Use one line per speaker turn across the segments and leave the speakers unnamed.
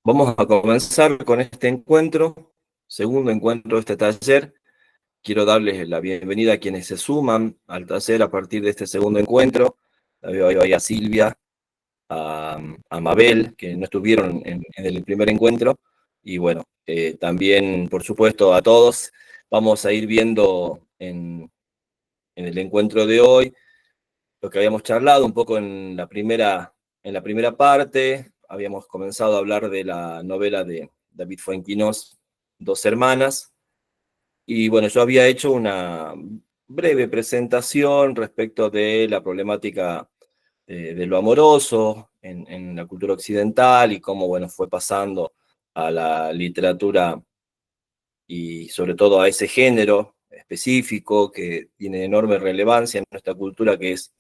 Vamos a comenzar con este encuentro, segundo encuentro de este taller. Quiero darles la bienvenida a quienes se suman al taller a partir de este segundo encuentro. La veo ahí a Silvia, a Mabel, que no estuvieron en el primer encuentro. Y bueno, también, por supuesto, a todos. Vamos a ir viendo en el encuentro de hoy lo que habíamos charlado un poco en la primera parte. Habíamos comenzado a hablar de la novela de David Fuenquinos, Dos Hermanas, y bueno, yo había hecho una breve presentación respecto de la problemática de lo amoroso en la cultura occidental y cómo, bueno, fue pasando a la literatura y sobre todo a ese género específico que tiene enorme relevancia en nuestra cultura, que es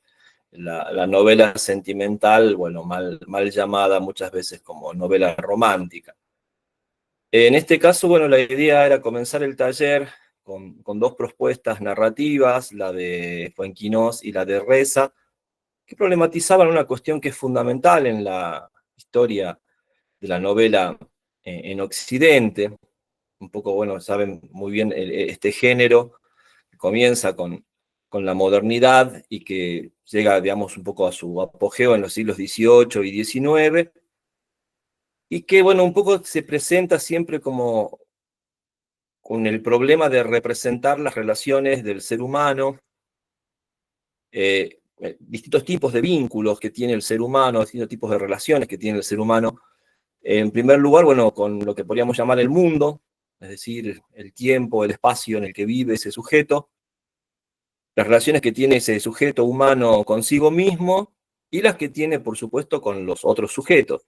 la novela sentimental, bueno, mal llamada muchas veces como novela romántica. En este caso, bueno, la idea era comenzar el taller con dos propuestas narrativas, la de Fuenquinos y la de Reza, que problematizaban una cuestión que es fundamental en la historia de la novela en Occidente. Un poco, bueno, saben muy bien este género que comienza con la modernidad y que llega, digamos, un poco a su apogeo en los siglos XVIII y XIX, y que, bueno, un poco se presenta siempre como con el problema de representar las relaciones del ser humano, distintos tipos de vínculos que tiene el ser humano, distintos tipos de relaciones que tiene el ser humano. En primer lugar, bueno, con lo que podríamos llamar el mundo, es decir, el tiempo, el espacio en el que vive ese sujeto, las relaciones que tiene ese sujeto humano consigo mismo y las que tiene, por supuesto, con los otros sujetos.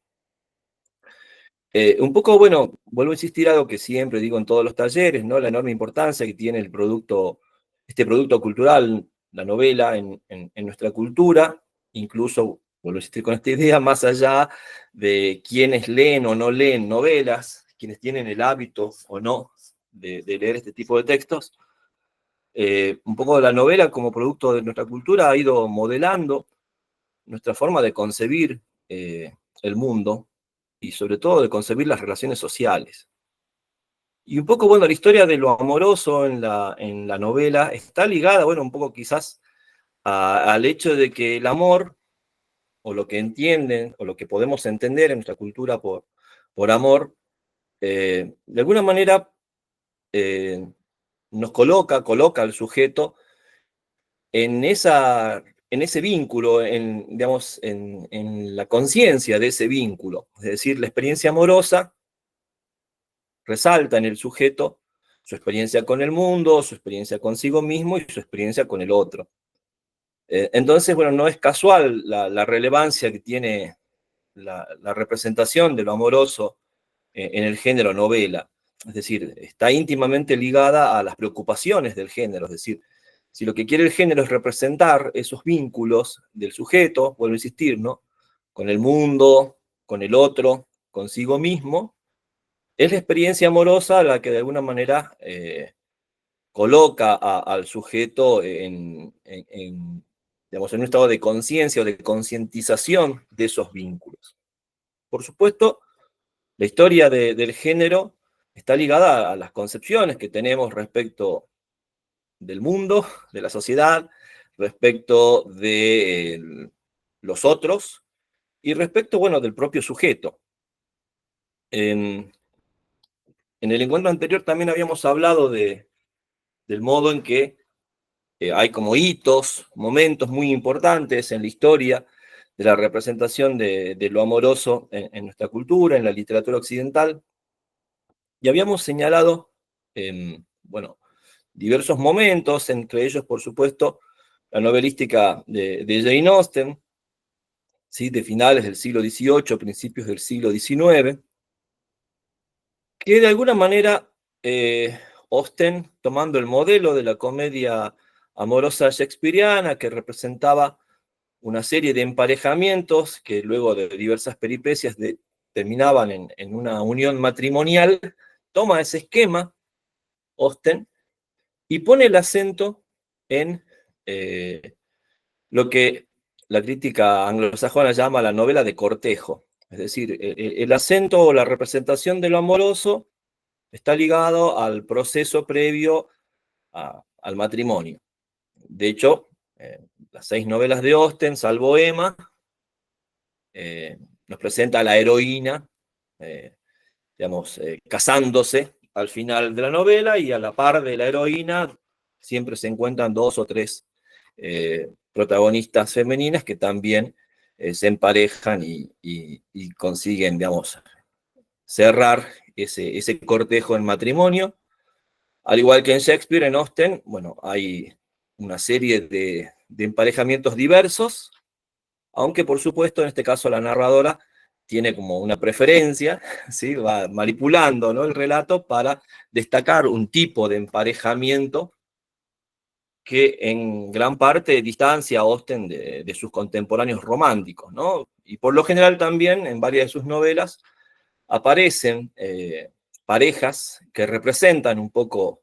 Un poco, bueno, vuelvo a insistir algo que siempre digo en todos los talleres, ¿no? La enorme importancia que tiene el producto, este producto cultural, la novela, en nuestra cultura, incluso, vuelvo a insistir con esta idea, más allá de quienes leen o no leen novelas, quienes tienen el hábito o no de leer este tipo de textos. Un poco la novela como producto de nuestra cultura ha ido modelando nuestra forma de concebir el mundo y sobre todo de concebir las relaciones sociales. Y un poco, bueno, la historia de lo amoroso en la novela está ligada, bueno, un poco quizás al hecho de que el amor, o lo que entienden, o lo que podemos entender en nuestra cultura por amor, de alguna manera eh, coloca al sujeto en, en ese vínculo, digamos, en la conciencia de ese vínculo. Es decir, la experiencia amorosa resalta en el sujeto su experiencia con el mundo, su experiencia consigo mismo y su experiencia con el otro. Entonces, bueno, no es casual la relevancia que tiene la representación de lo amoroso en el género novela. Es decir, está íntimamente ligada a las preocupaciones del género. Es decir, si lo que quiere el género es representar esos vínculos del sujeto, vuelvo a insistir, ¿no? Con el mundo, con el otro, consigo mismo, es la experiencia amorosa la que de alguna manera coloca al sujeto digamos, en un estado de conciencia o de concientización de esos vínculos. Por supuesto, la historia del género está ligada a las concepciones que tenemos respecto del mundo, de la sociedad, respecto de los otros y respecto, bueno, del propio sujeto. En, en el encuentro anterior también habíamos hablado del modo en que hay como hitos, momentos muy importantes en la historia de la representación de lo amoroso en nuestra cultura, en la literatura occidental, y habíamos señalado, bueno, diversos momentos, entre ellos, por supuesto, la novelística de Jane Austen, ¿sí? De finales del siglo XVIII, principios del siglo XIX, que de alguna manera Austen, tomando el modelo de la comedia amorosa shakespeariana, que representaba una serie de emparejamientos que luego de diversas peripecias terminaban en una unión matrimonial, toma ese esquema, Austen, y pone el acento en lo que la crítica anglosajona llama la novela de cortejo. Es decir, el acento o la representación de lo amoroso está ligado al proceso previo al matrimonio. De hecho, las 6 novelas de Austen, salvo Emma, nos presenta a la heroína, digamos, casándose al final de la novela, y a la par de la heroína siempre se encuentran 2 o 3 protagonistas femeninas que también se emparejan y consiguen, digamos, cerrar ese cortejo en matrimonio. Al igual que en Shakespeare, en Austen, bueno, hay una serie de emparejamientos diversos, aunque por supuesto en este caso la narradora tiene como una preferencia, ¿sí? Va manipulando, ¿no?, el relato para destacar un tipo de emparejamiento que en gran parte distancia a Austen de sus contemporáneos románticos, ¿no? Y por lo general también en varias de sus novelas aparecen parejas que representan un poco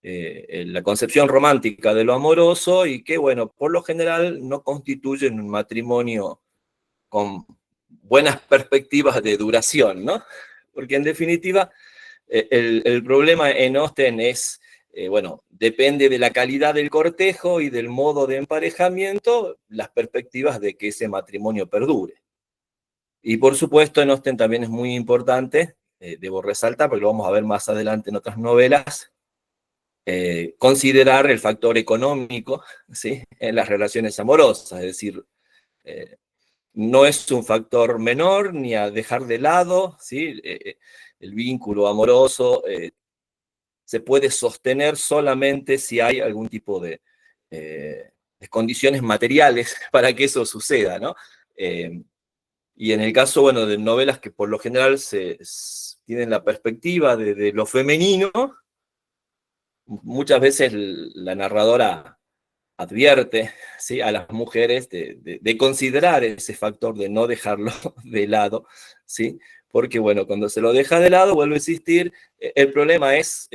la concepción romántica de lo amoroso y que, bueno, por lo general no constituyen un matrimonio con buenas perspectivas de duración, ¿no? Porque en definitiva, el problema en Austen es, bueno, depende de la calidad del cortejo y del modo de emparejamiento, las perspectivas de que ese matrimonio perdure. Y por supuesto, en Austen también es muy importante, debo resaltar, porque lo vamos a ver más adelante en otras novelas, considerar el factor económico, ¿sí?, en las relaciones amorosas, es decir, no es un factor menor ni a dejar de lado, ¿sí? El vínculo amoroso se puede sostener solamente si hay algún tipo de condiciones materiales para que eso suceda, ¿no? Y en el caso, bueno, de novelas que por lo general tienen la perspectiva de lo femenino, muchas veces la narradora advierte, ¿sí?, a las mujeres de considerar ese factor, de no dejarlo de lado, ¿sí? Porque, bueno, cuando se lo deja de lado, vuelvo a insistir, el problema es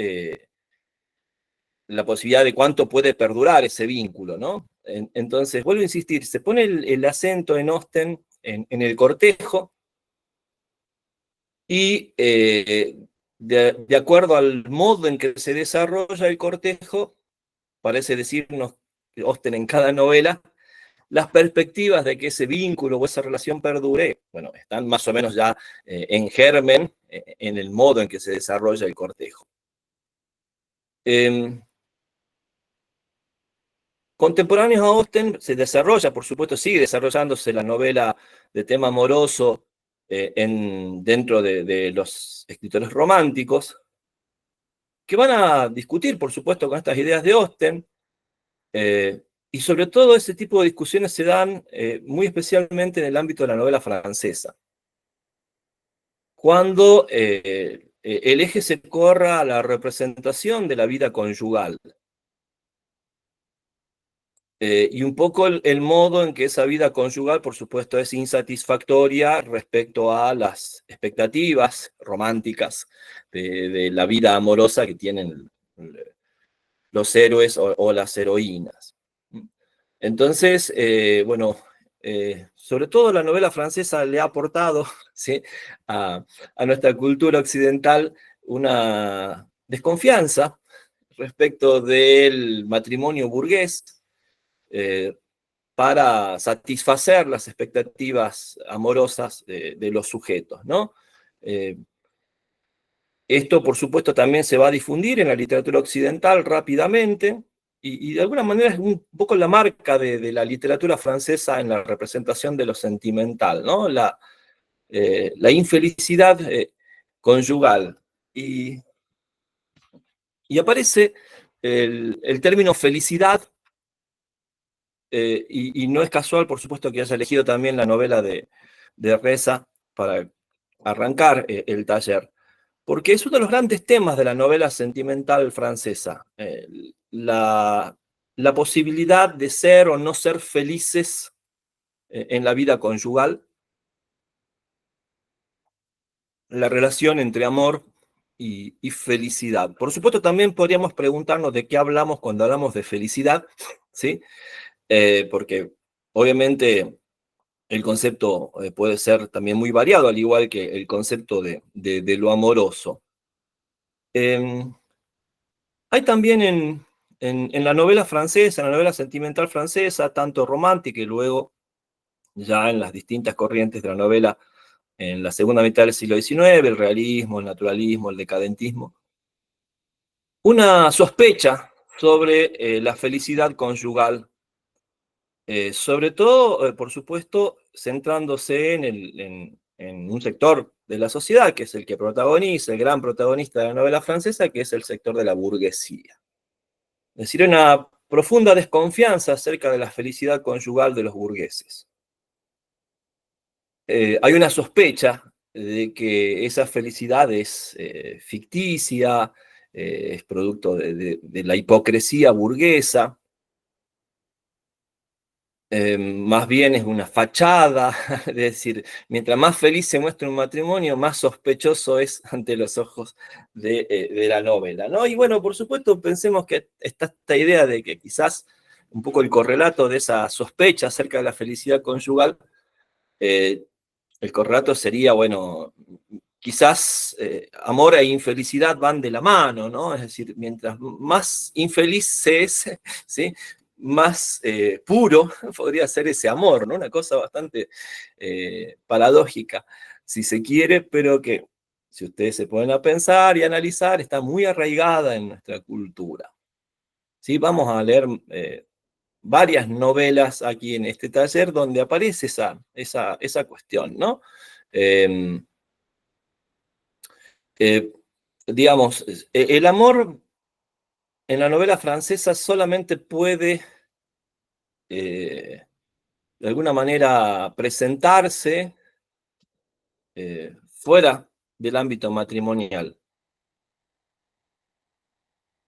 la posibilidad de cuánto puede perdurar ese vínculo, ¿no? Entonces, vuelvo a insistir, se pone el acento en Austen en el cortejo, y de acuerdo al modo en que se desarrolla el cortejo, parece decirnos Austen en cada novela, las perspectivas de que ese vínculo o esa relación perdure, bueno, están más o menos ya en germen, en el modo en que se desarrolla el cortejo. Contemporáneos a Austen se desarrolla, por supuesto, sigue desarrollándose la novela de tema amoroso dentro de los escritores románticos, que van a discutir, por supuesto, con estas ideas de Austen, y sobre todo ese tipo de discusiones se dan muy especialmente en el ámbito de la novela francesa, cuando el eje se corra a la representación de la vida conyugal, y un poco el modo en que esa vida conyugal, por supuesto, es insatisfactoria respecto a las expectativas románticas de la vida amorosa que tienen los héroes o las heroínas. Entonces, bueno, sobre todo la novela francesa le ha aportado, ¿sí?, a nuestra cultura occidental una desconfianza respecto del matrimonio burgués, para satisfacer las expectativas amorosas de los sujetos, ¿no? Esto, por supuesto, también se va a difundir en la literatura occidental rápidamente, y de alguna manera es un poco la marca de la literatura francesa en la representación de lo sentimental, ¿no? La infelicidad conyugal. Y aparece el término felicidad, y no es casual, por supuesto, que haya elegido también la novela de Reza para arrancar el taller, porque es uno de los grandes temas de la novela sentimental francesa, la posibilidad de ser o no ser felices en la vida conyugal, la relación entre amor y felicidad. Por supuesto, también podríamos preguntarnos de qué hablamos cuando hablamos de felicidad, ¿sí? Porque obviamente el concepto puede ser también muy variado, al igual que el concepto de lo amoroso. Hay también en la novela francesa, en la novela sentimental francesa, tanto romántica y luego ya en las distintas corrientes de la novela en la segunda mitad del siglo XIX, el realismo, el naturalismo, el decadentismo, una sospecha sobre la felicidad conyugal, sobre todo, por supuesto, centrándose en un sector de la sociedad, que es el que protagoniza, el gran protagonista de la novela francesa, que es el sector de la burguesía. Es decir, una profunda desconfianza acerca de la felicidad conyugal de los burgueses. Hay una sospecha de que esa felicidad es ficticia, es producto de la hipocresía burguesa, más bien es una fachada, es decir, mientras más feliz se muestra un matrimonio, más sospechoso es ante los ojos de la novela, ¿no? Y bueno, por supuesto, pensemos que está esta idea de que quizás un poco el correlato de esa sospecha acerca de la felicidad conyugal, el correlato sería, bueno, quizás amor e infelicidad van de la mano, ¿no? Es decir, mientras más infeliz se es, ¿sí? Más puro podría ser ese amor, ¿no? Una cosa bastante paradójica, si se quiere, pero que si ustedes se ponen a pensar y analizar, está muy arraigada en nuestra cultura. ¿Sí? Vamos a leer varias novelas aquí en este taller donde aparece esa cuestión, ¿no? Eh, eh, digamos, el amor en la novela francesa solamente puede, de alguna manera, presentarse fuera del ámbito matrimonial.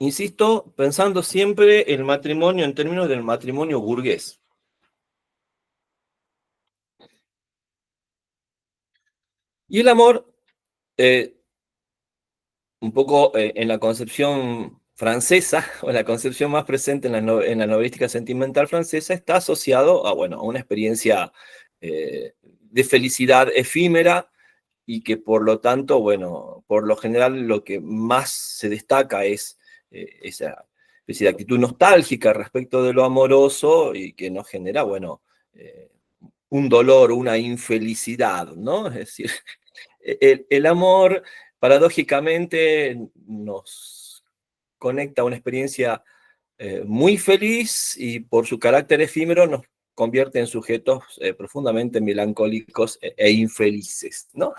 Insisto, pensando siempre el matrimonio en términos del matrimonio burgués. Y el amor, eh, un poco en la concepción francesa, o la concepción más presente en la novelística sentimental francesa, está asociado a, bueno, a una experiencia de felicidad efímera y que por lo tanto, bueno, por lo general lo que más se destaca es esa especie de actitud nostálgica respecto de lo amoroso y que nos genera, bueno, un dolor, una infelicidad, ¿no? Es decir, el amor paradójicamente nos conecta a una experiencia muy feliz y por su carácter efímero nos convierte en sujetos profundamente melancólicos e infelices, ¿no?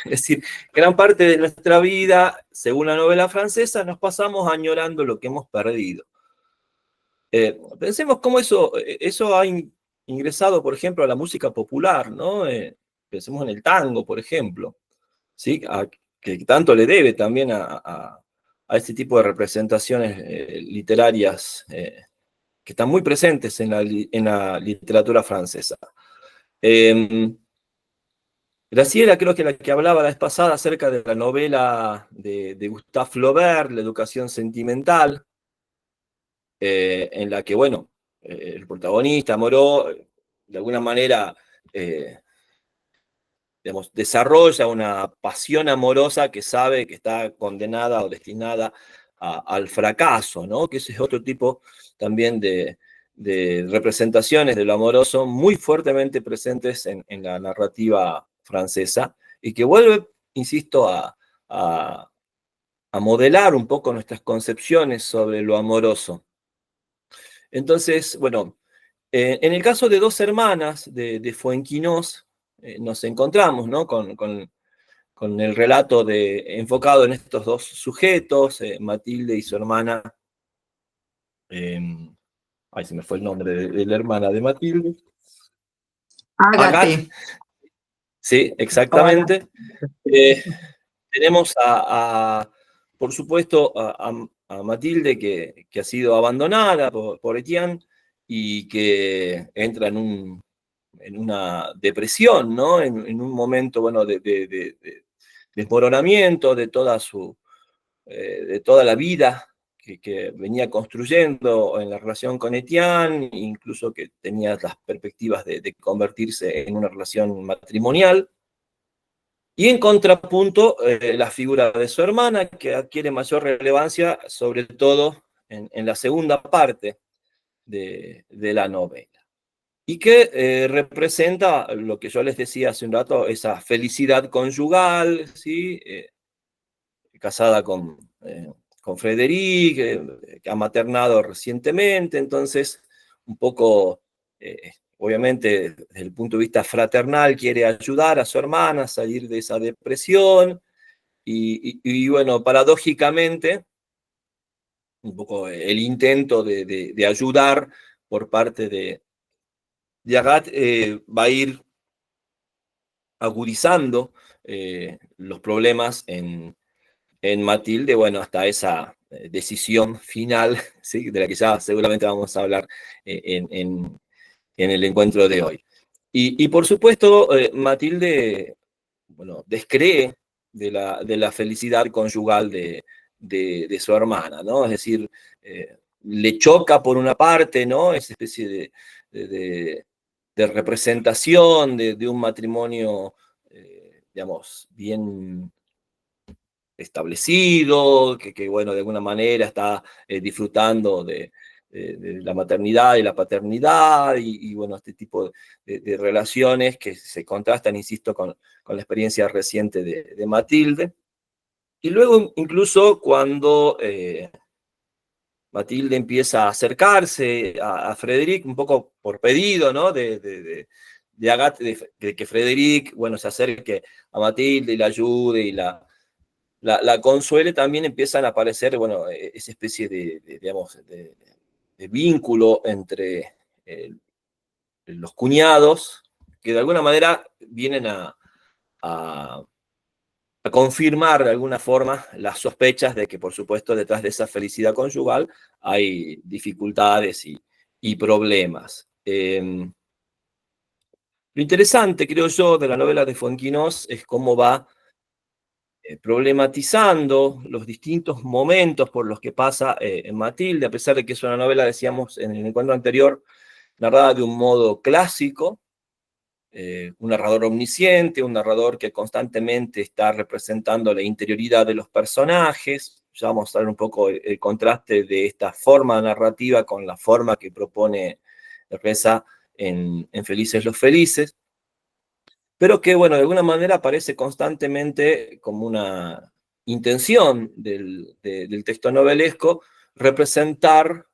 Es decir, gran parte de nuestra vida, según la novela francesa, nos pasamos añorando lo que hemos perdido. Pensemos cómo eso ha ingresado, por ejemplo, a la música popular, ¿no? Pensemos en el tango, por ejemplo, ¿sí? Que tanto le debe también a este tipo de representaciones literarias que están muy presentes en la literatura francesa. Graciela creo que la que hablaba la vez pasada acerca de la novela de Gustave Flaubert, La educación sentimental, en la que, bueno, el protagonista, Moreau, de alguna manera, eh, digamos, desarrolla una pasión amorosa que sabe que está condenada o destinada al fracaso, ¿no? Que ese es otro tipo también de representaciones de lo amoroso muy fuertemente presentes en la narrativa francesa y que vuelve, insisto, a, a modelar un poco nuestras concepciones sobre lo amoroso. Entonces, bueno, en el caso de Dos hermanas de Fuenquinos, nos encontramos, ¿no? Con el relato enfocado en estos dos sujetos, Matilde y su hermana. Eh, Ay, se me fue el nombre de la hermana de Matilde. Agathe,
Ágate.
sí,
Hola.
exactamente. Tenemos por supuesto, a Matilde que ha sido abandonada por Etienne y que entra en una depresión, ¿no? En un momento, bueno, de desmoronamiento de toda la vida que venía construyendo en la relación con Etienne, incluso que tenía las perspectivas de convertirse en una relación matrimonial. Y en contrapunto, la figura de su hermana, que adquiere mayor relevancia, sobre todo en la segunda parte de la novela. Y que representa lo que yo les decía hace un rato, esa felicidad conyugal, ¿sí? Casada con Frederic, que ha maternado recientemente, entonces un poco, obviamente desde el punto de vista fraternal, quiere ayudar a su hermana a salir de esa depresión, y bueno, paradójicamente, un poco el intento de ayudar por parte de Agathe va a ir agudizando los problemas en Matilde, bueno, hasta esa decisión final, ¿sí? De la que ya seguramente vamos a hablar en el encuentro de hoy. Y por supuesto, Matilde, bueno, descree de la felicidad conyugal de su hermana, ¿no? Es decir, le choca por una parte, ¿no? Esa especie de, de representación de un matrimonio, digamos, bien establecido, bueno, de alguna manera está disfrutando de la maternidad y la paternidad, y bueno, este tipo de relaciones que se contrastan, insisto, con la experiencia reciente de Matilde. Y luego, incluso cuando Matilde empieza a acercarse a Frederic, un poco por pedido, ¿no? De Agathe, de que Frederic, bueno, se acerque a Matilde y la ayude y la consuele, también empiezan a aparecer, bueno, esa especie digamos, de vínculo entre los cuñados, que de alguna manera vienen a, a confirmar de alguna forma las sospechas de que, por supuesto, detrás de esa felicidad conyugal hay dificultades y problemas. Lo interesante, creo yo, de la novela de Fuenquinos es cómo va problematizando los distintos momentos por los que pasa en Matilde, a pesar de que es una novela, decíamos en el encuentro anterior, narrada de un modo clásico, un narrador omnisciente, un narrador que constantemente está representando la interioridad de los personajes. Ya vamos a ver un poco el contraste de esta forma narrativa con la forma que propone Reza en Felices los Felices, pero que, bueno, de alguna manera aparece constantemente como una intención del texto novelesco representar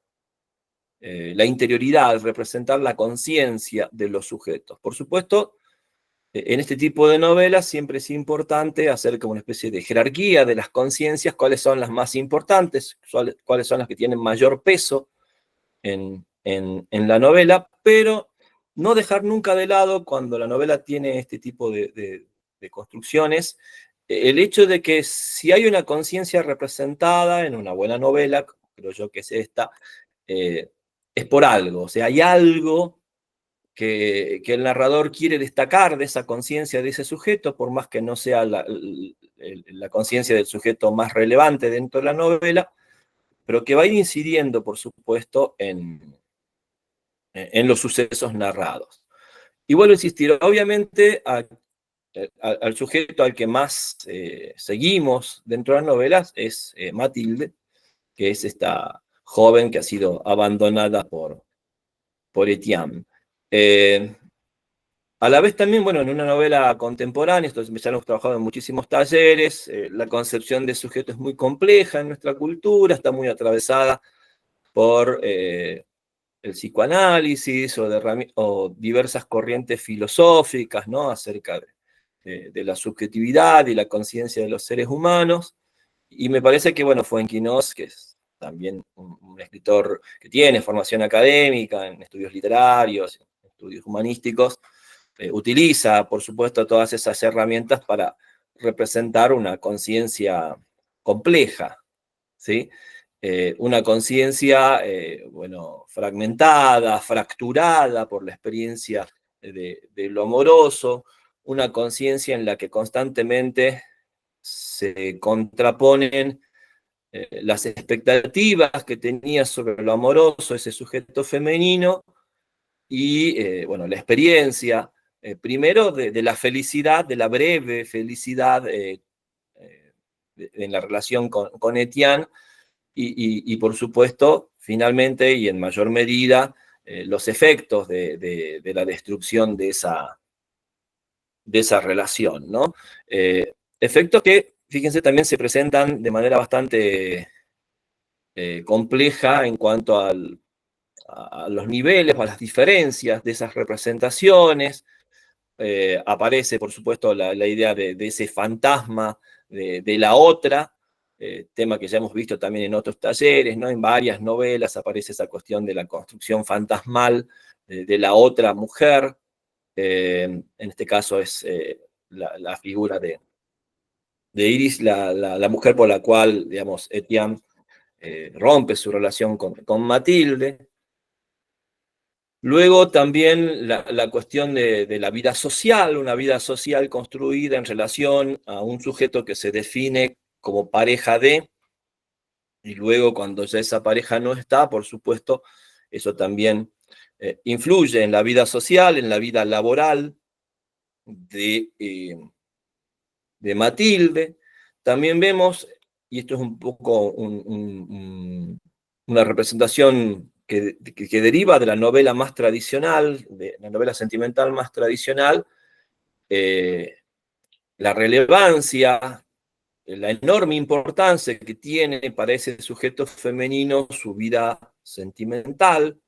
la interioridad, representar la conciencia de los sujetos. Por supuesto, en este tipo de novelas siempre es importante hacer como una especie de jerarquía de las conciencias, cuáles son las más importantes, cuáles son las que tienen mayor peso en la novela, pero no dejar nunca de lado, cuando la novela tiene este tipo de construcciones, el hecho de que si hay una conciencia representada en una buena novela, creo yo que es esta, es por algo, o sea, hay algo que el narrador quiere destacar de esa conciencia de ese sujeto, por más que no sea la conciencia del sujeto más relevante dentro de la novela, pero que va a ir incidiendo, por supuesto, en los sucesos narrados. Y vuelvo a insistir, obviamente al sujeto al que más seguimos dentro de las novelas es Matilde, que es esta joven que ha sido abandonada por Etienne. A la vez también, bueno, en una novela contemporánea, esto ya hemos trabajado en muchísimos talleres, la concepción de sujeto es muy compleja en nuestra cultura, está muy atravesada por el psicoanálisis o diversas corrientes filosóficas, ¿no? Acerca de la subjetividad y la conciencia de los seres humanos. Y me parece que, bueno, Fuenquinos, que es también un escritor que tiene formación académica en estudios literarios, en estudios humanísticos, utiliza, por supuesto, todas esas herramientas para representar una conciencia compleja, ¿sí? Una conciencia, bueno, fragmentada, fracturada por la experiencia de lo amoroso, una conciencia en la que constantemente se contraponen las expectativas que tenía sobre lo amoroso ese sujeto femenino y, bueno, la experiencia, primero de la felicidad, de la breve felicidad en la relación con Etienne, y por supuesto, finalmente y en mayor medida, los efectos de la destrucción de esa relación, ¿no? Efectos que, fíjense, también se presentan de manera bastante compleja en cuanto a los niveles o a las diferencias de esas representaciones. Aparece, por supuesto, la idea de ese fantasma de la otra, tema que ya hemos visto también en otros talleres, ¿no? En varias novelas aparece esa cuestión de la construcción fantasmal de la otra mujer. En este caso es la figura de Iris, la mujer por la cual, digamos, Etienne rompe su relación con Matilde. Luego también la cuestión de la vida social, una vida social construida en relación a un sujeto que se define como pareja de, y luego cuando ya esa pareja no está, por supuesto, eso también influye en la vida social, en la vida laboral de Matilde. También vemos, y esto es un poco una representación que deriva de la novela más tradicional, de la novela sentimental más tradicional, eh, la relevancia, la enorme importancia que tiene para ese sujeto femenino su vida sentimental,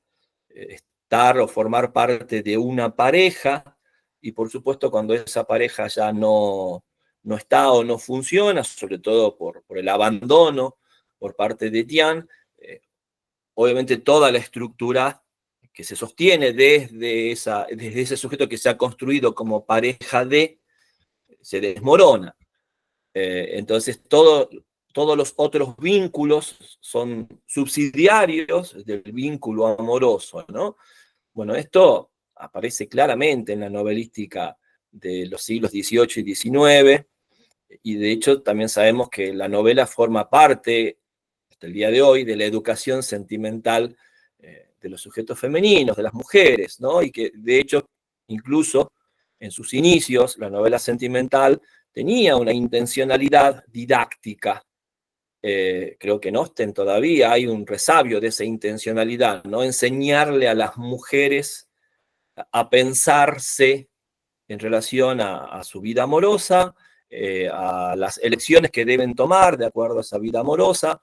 estar o formar parte de una pareja, y por supuesto cuando esa pareja ya no está o no funciona, sobre todo por el abandono por parte de Tian, obviamente toda la estructura que se sostiene desde ese sujeto que se ha construido como pareja de, se desmorona. Entonces todos los otros vínculos son subsidiarios del vínculo amoroso, ¿no? Bueno, esto aparece claramente en la novelística de los siglos XVIII y XIX, y de hecho también sabemos que la novela forma parte, hasta el día de hoy, de la educación sentimental de los sujetos femeninos, de las mujeres, ¿no? Y que de hecho, incluso en sus inicios, la novela sentimental tenía una intencionalidad didáctica. Creo que en Austen todavía hay un resabio de esa intencionalidad, ¿no? Enseñarle a las mujeres a pensarse en relación a su vida amorosa, a las elecciones que deben tomar de acuerdo a esa vida amorosa,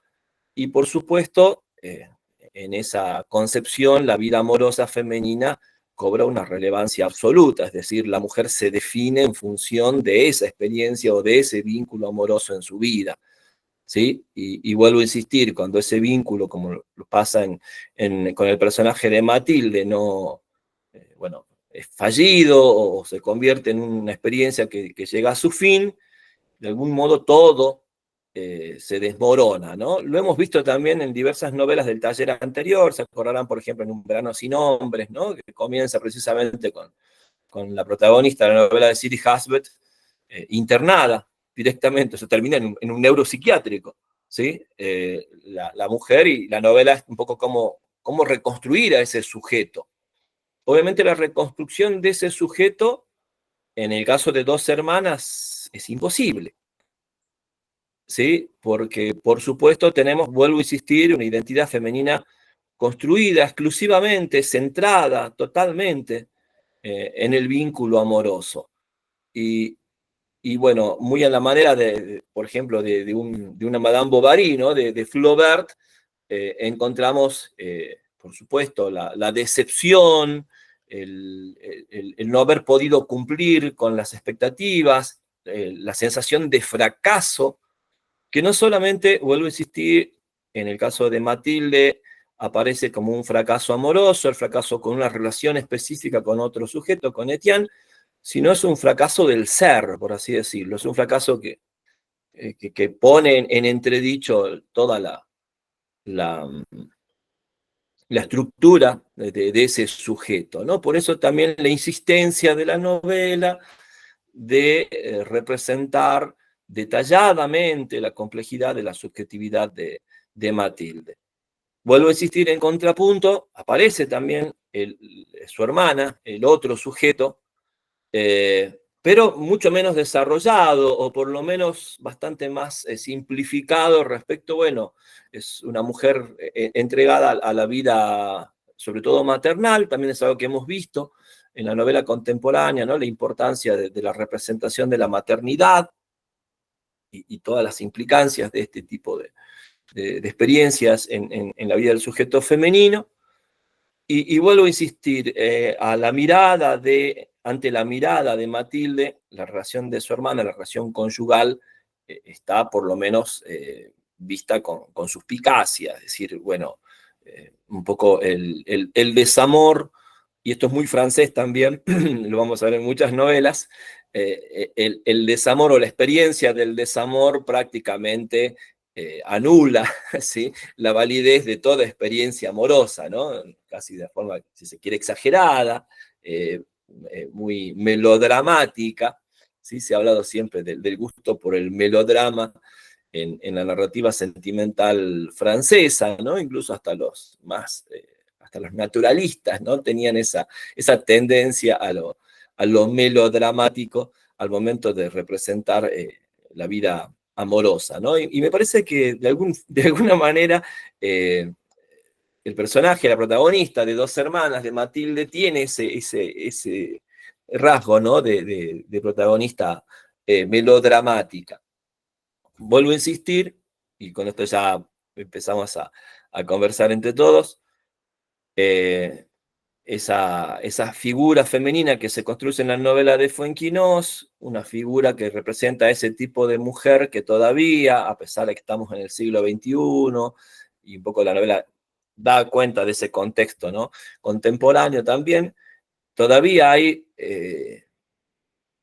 y por supuesto, en esa concepción, la vida amorosa femenina cobra una relevancia absoluta, es decir, la mujer se define en función de esa experiencia o de ese vínculo amoroso en su vida. ¿Sí? Y vuelvo a insistir, cuando ese vínculo, como lo pasa con el personaje de Matilde, no, bueno, es fallido o se convierte en una experiencia que llega a su fin, de algún modo todo se desmorona, ¿no? Lo hemos visto también en diversas novelas del taller anterior, se acordarán, por ejemplo, en Un verano sin hombres, ¿no? Que comienza precisamente con la protagonista de la novela de Siri Husband, internada directamente, o sea, termina en un neuropsiquiátrico, ¿sí? La mujer, y la novela es un poco cómo reconstruir a ese sujeto. Obviamente la reconstrucción de ese sujeto, en el caso de Dos hermanas, es imposible, ¿sí? Porque, por supuesto, tenemos, vuelvo a insistir, una identidad femenina construida exclusivamente, centrada totalmente en el vínculo amoroso. Y, y bueno, muy a la manera por ejemplo, de una Madame Bovary, ¿no? De Flaubert, encontramos, por supuesto, la decepción, el no haber podido cumplir con las expectativas, la sensación de fracaso, que no solamente, vuelvo a insistir, en el caso de Matilde, aparece como un fracaso amoroso, el fracaso con una relación específica con otro sujeto, con Etienne, sino es un fracaso del ser, por así decirlo. Es un fracaso que pone en entredicho toda la, la estructura de ese sujeto, ¿no? Por eso también la insistencia de la novela de representar detalladamente la complejidad de la subjetividad de Matilde. Vuelvo a insistir, en contrapunto, aparece también su hermana, el otro sujeto, pero mucho menos desarrollado, o por lo menos bastante más simplificado respecto, bueno, es una mujer entregada a la vida, sobre todo maternal, también es algo que hemos visto en la novela contemporánea, ¿no? La importancia de la representación de la maternidad y todas las implicancias de este tipo de experiencias en la vida del sujeto femenino. Y vuelvo a insistir, ante la mirada de Matilde, la relación de su hermana, la relación conyugal, está por lo menos vista con suspicacia, es decir, bueno, un poco el desamor, y esto es muy francés también, lo vamos a ver en muchas novelas, el desamor o la experiencia del desamor prácticamente anula, ¿sí?, la validez de toda experiencia amorosa, ¿no? Casi de forma, si se quiere, exagerada, muy melodramática, ¿sí? Se ha hablado siempre del gusto por el melodrama en la narrativa sentimental francesa, ¿no? Incluso hasta hasta los naturalistas, ¿no? Tenían esa tendencia a lo melodramático al momento de representar la vida amorosa, ¿no? Y me parece que de alguna manera el personaje, la protagonista de Dos hermanas, de Matilde, tiene ese rasgo, ¿no? De protagonista melodramática. Vuelvo a insistir, y con esto ya empezamos a conversar entre todos, esa figura femenina que se construye en la novela de Fuenquinos, una figura que representa ese tipo de mujer que todavía, a pesar de que estamos en el siglo XXI, y un poco la novela da cuenta de ese contexto, ¿no?, contemporáneo también, todavía hay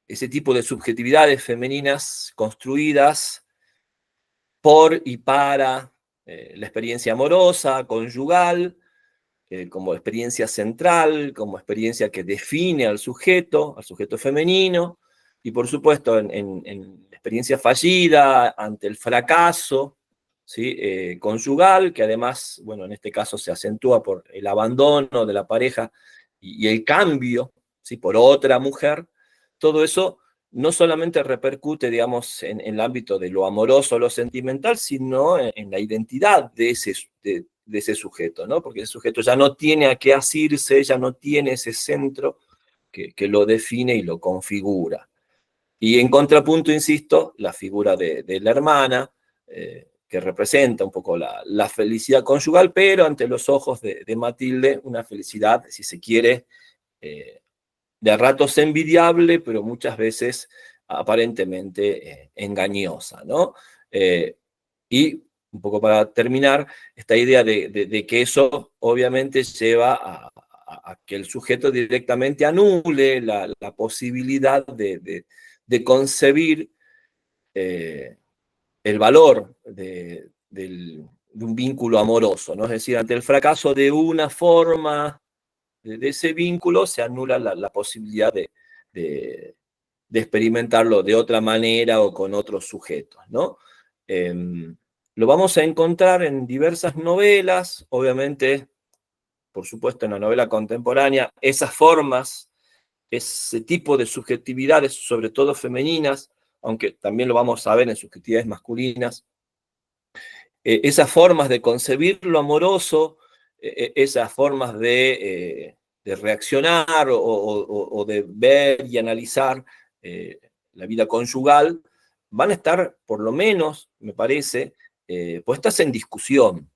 ese tipo de subjetividades femeninas construidas por y para la experiencia amorosa, conyugal, como experiencia central, como experiencia que define al sujeto femenino, y por supuesto en la experiencia fallida, ante el fracaso, ¿sí?, conyugal, que además, bueno, en este caso se acentúa por el abandono de la pareja y el cambio, ¿sí?, por otra mujer. Todo eso no solamente repercute, digamos, en el ámbito de lo amoroso, lo sentimental, sino en la identidad de ese sujeto, ¿no? Porque el sujeto ya no tiene a qué asirse, ya no tiene ese centro que lo define y lo configura. Y en contrapunto, insisto, la figura de la hermana, que representa un poco la felicidad conyugal, pero ante los ojos de Matilde, una felicidad, si se quiere, de ratos envidiable, pero muchas veces aparentemente engañosa, ¿no? Y un poco para terminar, esta idea de que eso obviamente lleva a que el sujeto directamente anule la posibilidad de concebir el valor de un vínculo amoroso, ¿no? Es decir, ante el fracaso de una forma de ese vínculo, se anula la posibilidad de, experimentarlo de otra manera o con otros sujetos, ¿no? Lo vamos a encontrar en diversas novelas, obviamente, por supuesto, en la novela contemporánea, esas formas, ese tipo de subjetividades, sobre todo femeninas, aunque también lo vamos a ver en subjetividades masculinas, esas formas de concebir lo amoroso, esas formas de reaccionar o de ver y analizar la vida conyugal, van a estar, por lo menos, me parece, puestas en discusión,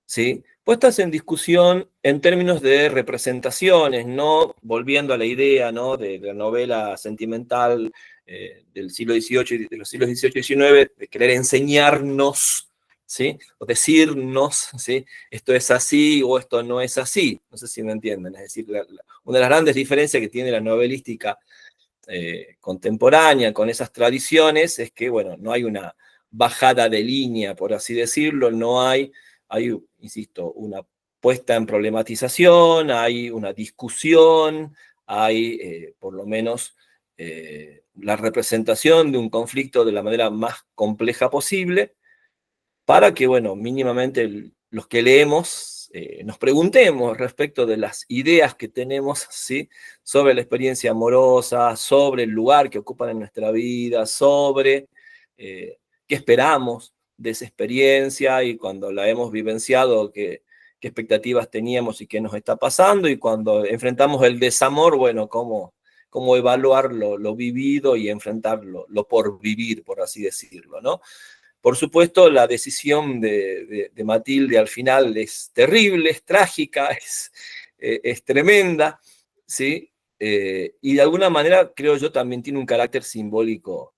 ¿sí? Puestas en discusión en términos de representaciones, no volviendo a la idea, ¿no?, de la novela sentimental del siglo XVIII y de los siglos XVIII y XIX, de querer enseñarnos, ¿sí?, o decirnos, ¿sí?, esto es así o esto no es así. No sé si me entienden. Es decir, una de las grandes diferencias que tiene la novelística contemporánea con esas tradiciones es que, bueno, no hay una bajada de línea, por así decirlo, no hay, insisto, una puesta en problematización, hay una discusión, hay por lo menos la representación de un conflicto de la manera más compleja posible, para que, bueno, mínimamente los que leemos nos preguntemos respecto de las ideas que tenemos, ¿sí?, sobre la experiencia amorosa, sobre el lugar que ocupan en nuestra vida, sobre qué esperamos de esa experiencia, y cuando la hemos vivenciado, qué expectativas teníamos y qué nos está pasando, y cuando enfrentamos el desamor, bueno, cómo evaluar lo vivido y enfrentarlo, lo por vivir, por así decirlo, ¿no? Por supuesto, la decisión de Matilde al final es terrible, es trágica, es tremenda, ¿sí? Y de alguna manera, creo yo, también tiene un carácter simbólico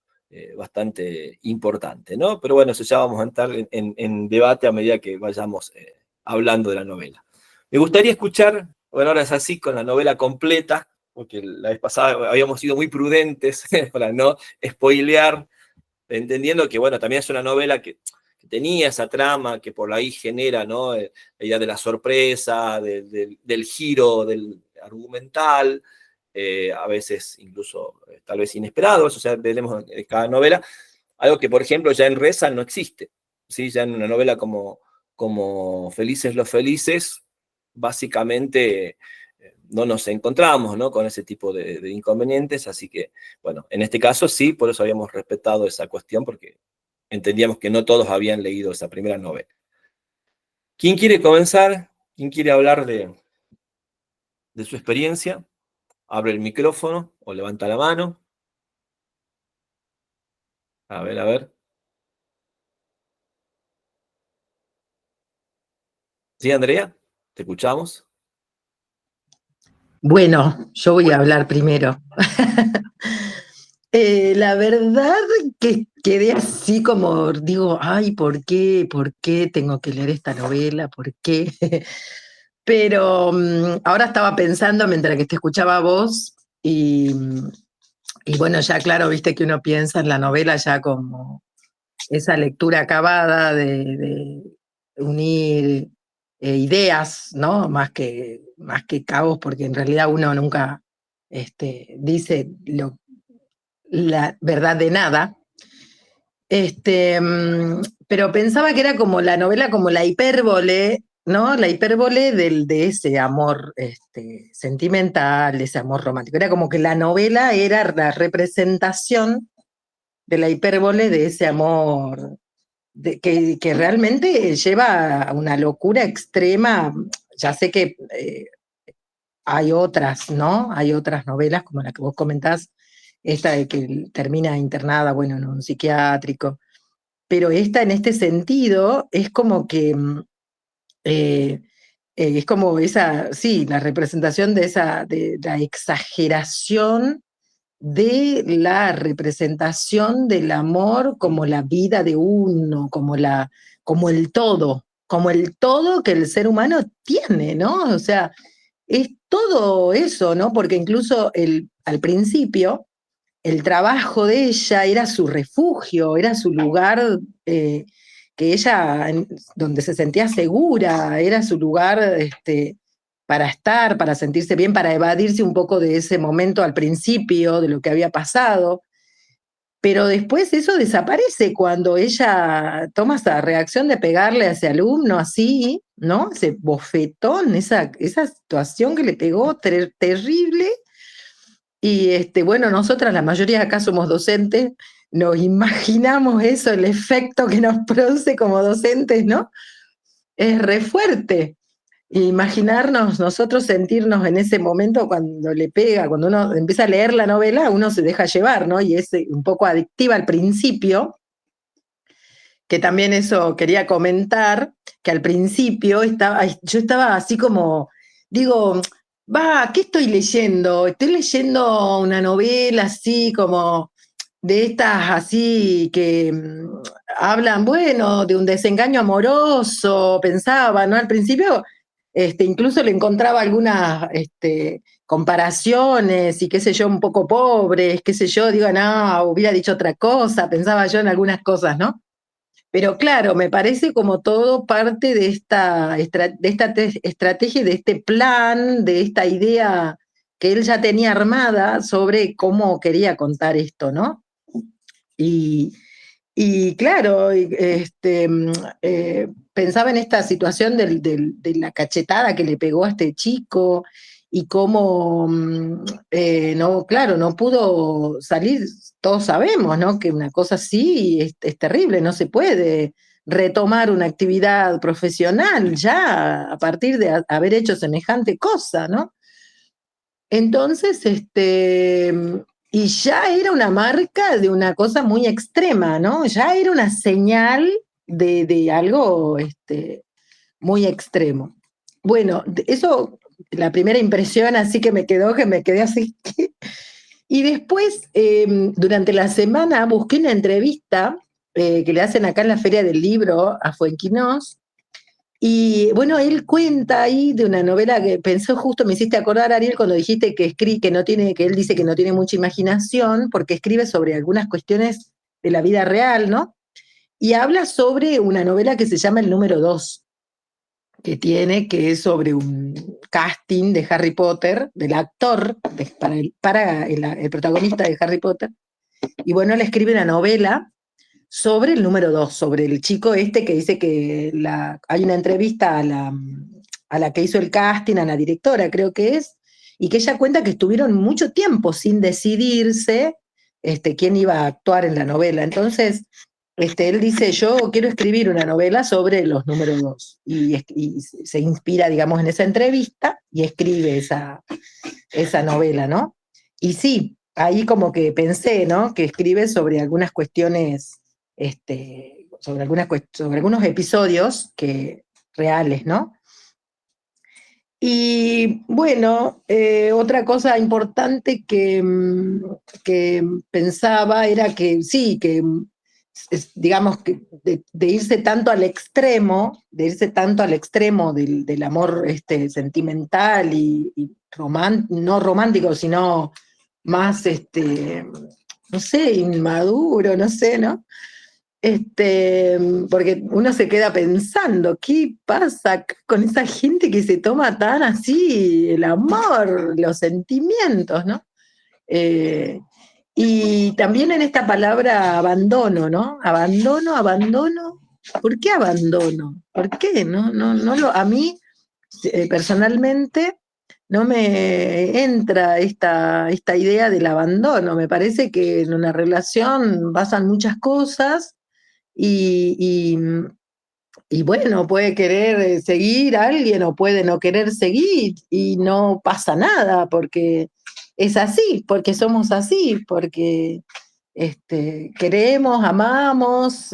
bastante importante, ¿no? Pero bueno, eso ya vamos a entrar en debate a medida que vayamos hablando de la novela. Me gustaría escuchar, bueno, ahora es así con la novela completa, porque la vez pasada habíamos sido muy prudentes para no spoilear, entendiendo que, bueno, también es una novela que tenía esa trama que por ahí genera, ¿no?, la idea de la sorpresa, del giro del argumental, a veces incluso tal vez inesperado, eso ya veremos en cada novela, algo que, por ejemplo, ya en Reza no existe, ¿sí? Ya en una novela como Felices los Felices, básicamente no nos encontramos, ¿no?, con ese tipo de inconvenientes, así que, bueno, en este caso sí, por eso habíamos respetado esa cuestión, porque entendíamos que no todos habían leído esa primera novela. ¿Quién quiere comenzar? ¿Quién quiere hablar de su experiencia? Abre el micrófono o levanta la mano. A ver, a ver. ¿Sí, Andrea? ¿Te escuchamos?
Bueno, yo voy a hablar primero. La verdad que quedé así como, digo, ay, por qué tengo que leer esta novela? ¿Por qué? Pero ahora estaba pensando mientras que te escuchaba a vos y bueno, ya claro, viste que uno piensa en la novela ya como esa lectura acabada de unir ideas, ¿no? Más que cabos, porque en realidad uno nunca dice la verdad de nada. Pero pensaba que era como la novela, como la hipérbole, ¿no? La hipérbole de ese amor sentimental, ese amor romántico. Era como que la novela era la representación de la hipérbole de ese amor que realmente lleva a una locura extrema. Ya sé que hay otras, ¿no? Hay otras novelas como la que vos comentás, esta de que termina internada, bueno, en un psiquiátrico, pero esta en este sentido es como que es como esa, sí, la representación de la exageración de la representación del amor como la vida de uno, como el todo que el ser humano tiene, ¿no? O sea, es todo eso, ¿no? Porque incluso al principio el trabajo de ella era su refugio, era su lugar que ella, donde se sentía segura, era su lugar para estar, para sentirse bien, para evadirse un poco de ese momento al principio, de lo que había pasado. Pero después eso desaparece cuando ella toma esa reacción de pegarle a ese alumno así, ¿no? Ese bofetón, esa situación que le pegó terrible. Y bueno, nosotras, la mayoría de acá somos docentes, nos imaginamos eso, el efecto que nos produce como docentes, ¿no? Es re fuerte. Imaginarnos, nosotros sentirnos en ese momento cuando le pega, cuando uno empieza a leer la novela, uno se deja llevar, ¿no? Y es un poco adictiva al principio, que también eso quería comentar, que al principio yo estaba así como, digo, va, ¿qué estoy leyendo? Estoy leyendo una novela así como de estas así que hablan, bueno, de un desengaño amoroso, pensaba, ¿no? Al principio, incluso le encontraba algunas comparaciones y qué sé yo, un poco pobres, qué sé yo, digo, no, hubiera dicho otra cosa, pensaba yo en algunas cosas, ¿no? Pero claro, me parece como todo parte de esta estrategia, de este plan, de esta idea que él ya tenía armada sobre cómo quería contar esto, ¿no? Y, y claro, pensaba en esta situación de la cachetada que le pegó a este chico y cómo, no, claro, no pudo salir. Todos sabemos, ¿no? Que una cosa así es terrible, no se puede retomar una actividad profesional ya a partir de haber hecho semejante cosa, ¿no? Entonces, y ya era una marca de una cosa muy extrema, ¿no? Ya era una señal de algo muy extremo. Bueno, eso, la primera impresión así que me quedé así. Y después, durante la semana, busqué una entrevista que le hacen acá en la Feria del Libro a Fuenquinos, y bueno, él cuenta ahí de una novela que pensó, justo me hiciste acordar, Ariel, cuando dijiste que no tiene, que él dice que no tiene mucha imaginación, porque escribe sobre algunas cuestiones de la vida real, ¿no? Y habla sobre una novela que se llama El número 2, que es sobre un casting de Harry Potter, del actor, para el protagonista de Harry Potter. Y bueno, él escribe una novela sobre el número 2, sobre el chico este que dice que hay una entrevista a la que hizo el casting, a la directora creo que es, y que ella cuenta que estuvieron mucho tiempo sin decidirse quién iba a actuar en la novela. Entonces, él dice, yo quiero escribir una novela sobre los números 2, y se inspira, digamos, en esa entrevista y escribe esa novela, ¿no? Y sí, ahí como que pensé, ¿no? Que escribe sobre algunas cuestiones, sobre algunos episodios reales, ¿no? Y bueno, otra cosa importante que pensaba era que sí, que digamos que de irse tanto al extremo, del amor sentimental y no romántico, sino más, no sé, inmaduro, no sé, ¿no? Porque uno se queda pensando, ¿qué pasa con esa gente que se toma tan así el amor, los sentimientos, ¿no? Eh, y también en esta palabra abandono, ¿no? Abandono, abandono. ¿Por qué abandono? ¿Por qué? A mí, personalmente, no me entra esta idea del abandono. Me parece que en una relación pasan muchas cosas y, y bueno, puede querer seguir a alguien o puede no querer seguir y no pasa nada porque es así, porque somos así, porque queremos, amamos,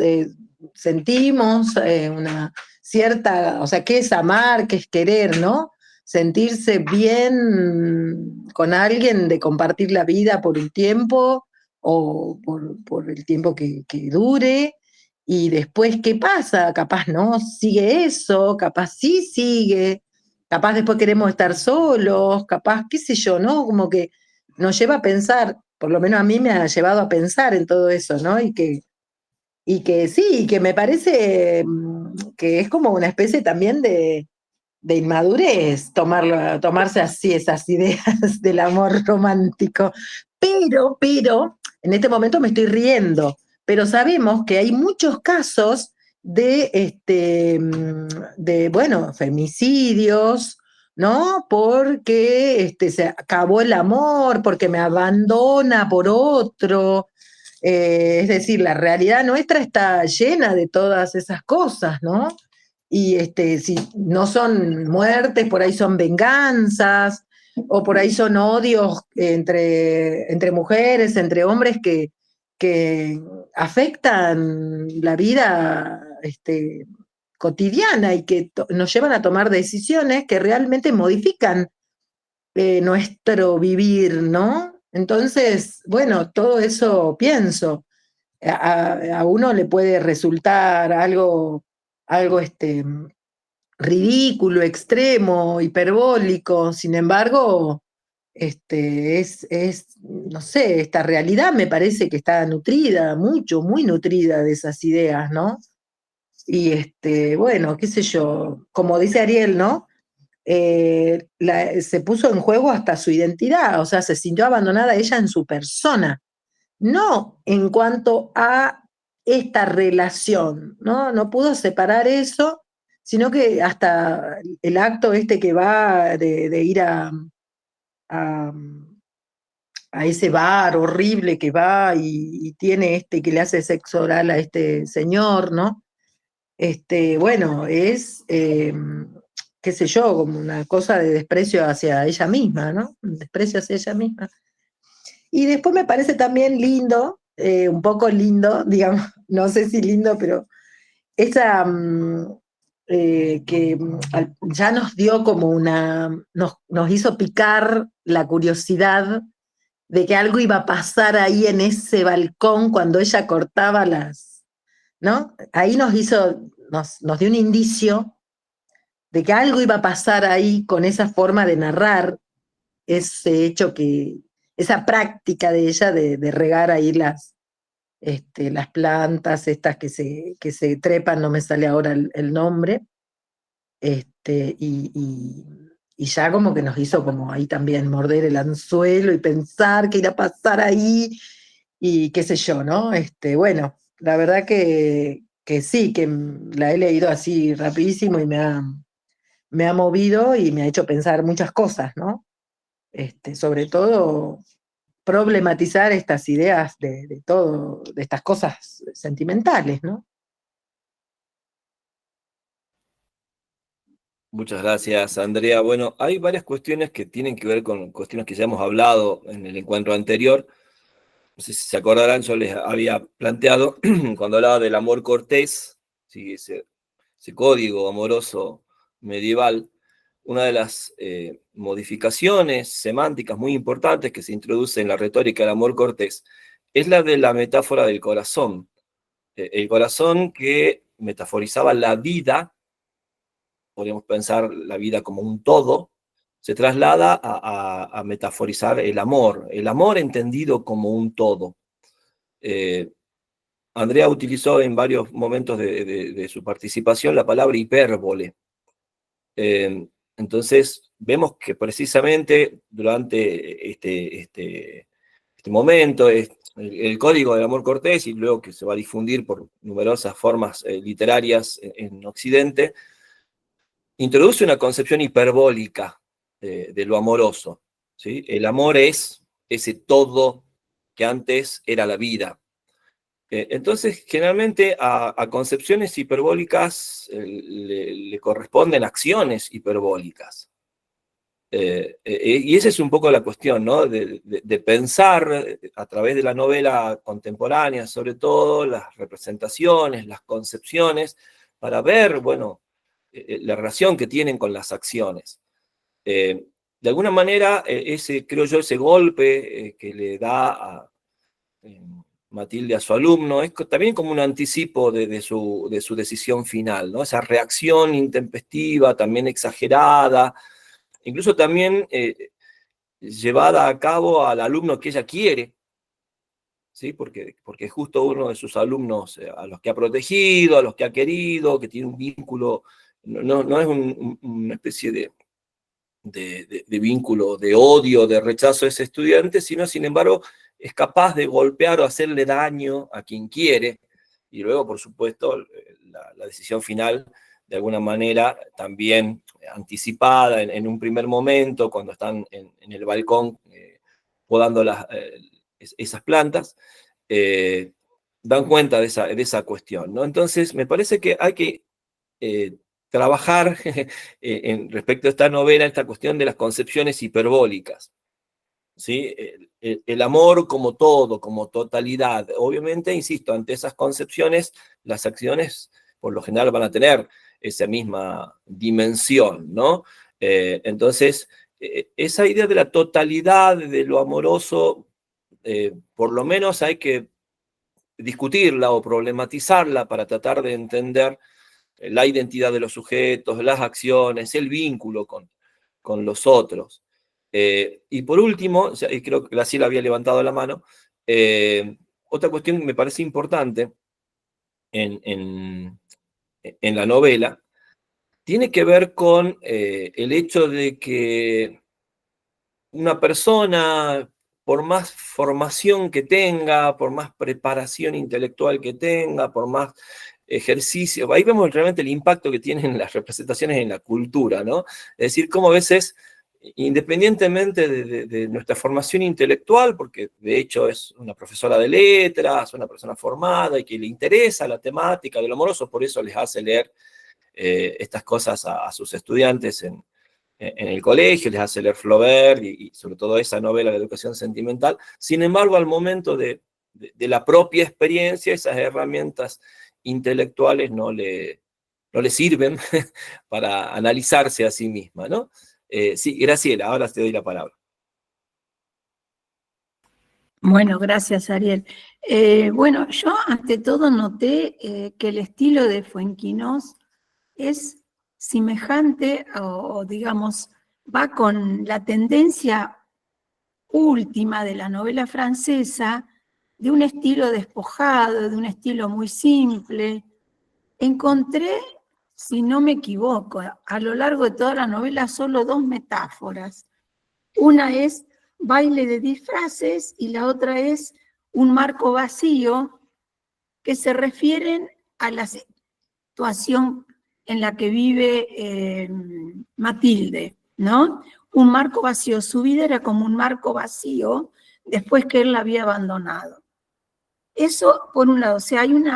sentimos una cierta, o sea, ¿qué es amar? ¿Qué es querer, no? Sentirse bien con alguien, de compartir la vida por un tiempo o por el tiempo que dure. Y después, ¿qué pasa? Capaz no sigue eso, capaz sí sigue, capaz después queremos estar solos, capaz, qué sé yo, ¿no? Como que nos lleva a pensar, por lo menos a mí me ha llevado a pensar en todo eso, ¿no? Y que sí, que me parece que es como una especie también de inmadurez tomarse así esas ideas del amor romántico. Pero, en este momento me estoy riendo, pero sabemos que hay muchos casos bueno, femicidios, ¿no? Porque se acabó el amor, porque me abandona por otro. Es decir, la realidad nuestra está llena de todas esas cosas, ¿no? Y si no son muertes, por ahí son venganzas, o por ahí son odios entre mujeres, entre hombres que afectan la vida cotidiana y que nos llevan a tomar decisiones que realmente modifican nuestro vivir, ¿no? Entonces, bueno, todo eso pienso. A uno le puede resultar algo ridículo, extremo, hiperbólico. Sin embargo, no sé, esta realidad me parece que está nutrida, mucho, muy nutrida de esas ideas, ¿no? Y bueno, qué sé yo, como dice Ariel, ¿no? se puso en juego hasta su identidad, o sea, se sintió abandonada ella en su persona, no en cuanto a esta relación, ¿no? No pudo separar eso, sino que hasta el acto este que va de ir a, a ese bar horrible que va y tiene este que le hace sexo oral a este señor, ¿no? Bueno, es, qué sé yo, como una cosa de desprecio hacia ella misma, ¿no? Un desprecio hacia ella misma. Y después me parece también lindo, un poco lindo, digamos, no sé si lindo, pero esa que ya nos dio como nos hizo picar la curiosidad de que algo iba a pasar ahí en ese balcón cuando ella cortaba ¿no? Ahí nos dio un indicio de que algo iba a pasar ahí con esa forma de narrar ese hecho esa práctica de ella de regar ahí las plantas, estas que se trepan, no me sale ahora el nombre, este, y, y, y ya como que nos hizo como ahí también morder el anzuelo y pensar qué irá a pasar ahí, y qué sé yo, ¿no? Bueno, la verdad que sí, que la he leído así rapidísimo y me ha movido y me ha hecho pensar muchas cosas, ¿no? Sobre todo problematizar estas ideas de todo, de estas cosas sentimentales, ¿no?
Muchas gracias, Andrea. Bueno, hay varias cuestiones que tienen que ver con cuestiones que ya hemos hablado en el encuentro anterior. No sé si se acordarán, yo les había planteado cuando hablaba del amor cortés, ¿sí? Ese código amoroso medieval, una de las modificaciones semánticas muy importantes que se introduce en la retórica del amor cortés es la de la metáfora del corazón. El corazón que metaforizaba la vida, podríamos pensar la vida como un todo, se traslada a metaforizar el amor entendido como un todo. Eh, Andrea utilizó en varios momentos de su participación la palabra hipérbole. Entonces, vemos que precisamente durante este momento, el código del amor cortés, y luego que se va a difundir por numerosas formas literarias en Occidente, introduce una concepción hiperbólica de lo amoroso. ¿Sí? El amor es ese todo que antes era la vida. Entonces, generalmente a concepciones hiperbólicas le corresponden acciones hiperbólicas. Y esa es un poco la cuestión, ¿no? De pensar a través de la novela contemporánea, sobre todo, las representaciones, las concepciones, para ver, bueno, la relación que tienen con las acciones. De alguna manera, creo yo, ese golpe que le da eh, Matilde a su alumno es también como un anticipo de su decisión final, ¿no? Esa reacción intempestiva, también exagerada, incluso también llevada a cabo al alumno que ella quiere, ¿sí? Porque es justo uno de sus alumnos a los que ha protegido, a los que ha querido, que tiene un vínculo, no es una especie de vínculo de odio, de rechazo a ese estudiante, sino, sin embargo, es capaz de golpear o hacerle daño a quien quiere, y luego, por supuesto, la decisión final, de alguna manera, también anticipada en un primer momento, cuando están en el balcón podando esas plantas, eh, dan cuenta de esa cuestión, ¿no? Entonces, me parece que hay que eh, trabajar respecto a esta novela, esta cuestión de las concepciones hiperbólicas. ¿Sí? El amor como todo, como totalidad. Obviamente, insisto, ante esas concepciones, las acciones por lo general van a tener esa misma dimensión, ¿no? Entonces, esa idea de la totalidad, de lo amoroso, por lo menos hay que discutirla o problematizarla para tratar de entender la identidad de los sujetos, las acciones, el vínculo con los otros. Y por último, y creo que Graciela había levantado la mano, otra cuestión que me parece importante en, en, en la novela tiene que ver con el hecho de que una persona, por más formación que tenga, por más preparación intelectual que tenga, por más ejercicio, ahí vemos realmente el impacto que tienen las representaciones en la cultura, ¿no? Es decir, cómo a veces, independientemente de nuestra formación intelectual, porque de hecho es una profesora de letras, una persona formada y que le interesa la temática de lo amoroso, por eso les hace leer estas cosas a sus estudiantes en el colegio, les hace leer Flaubert y sobre todo esa novela de educación sentimental. Sin embargo, al momento de la propia experiencia, esas herramientas intelectuales no le sirven para analizarse a sí misma, ¿no? Sí, Graciela, ahora te doy la palabra.
Bueno, gracias, Ariel. Bueno, yo ante todo noté que el estilo de Fuenquinos es semejante o, digamos, va con la tendencia última de la novela francesa, de un estilo despojado, de un estilo muy simple. Encontré, si no me equivoco, a lo largo de toda la novela solo dos metáforas. Una es baile de disfraces y la otra es un marco vacío, que se refieren a la situación en la que vive Matilde, ¿no? Un marco vacío. Su vida era como un marco vacío después que él la había abandonado. Eso, por un lado, o sea, hay un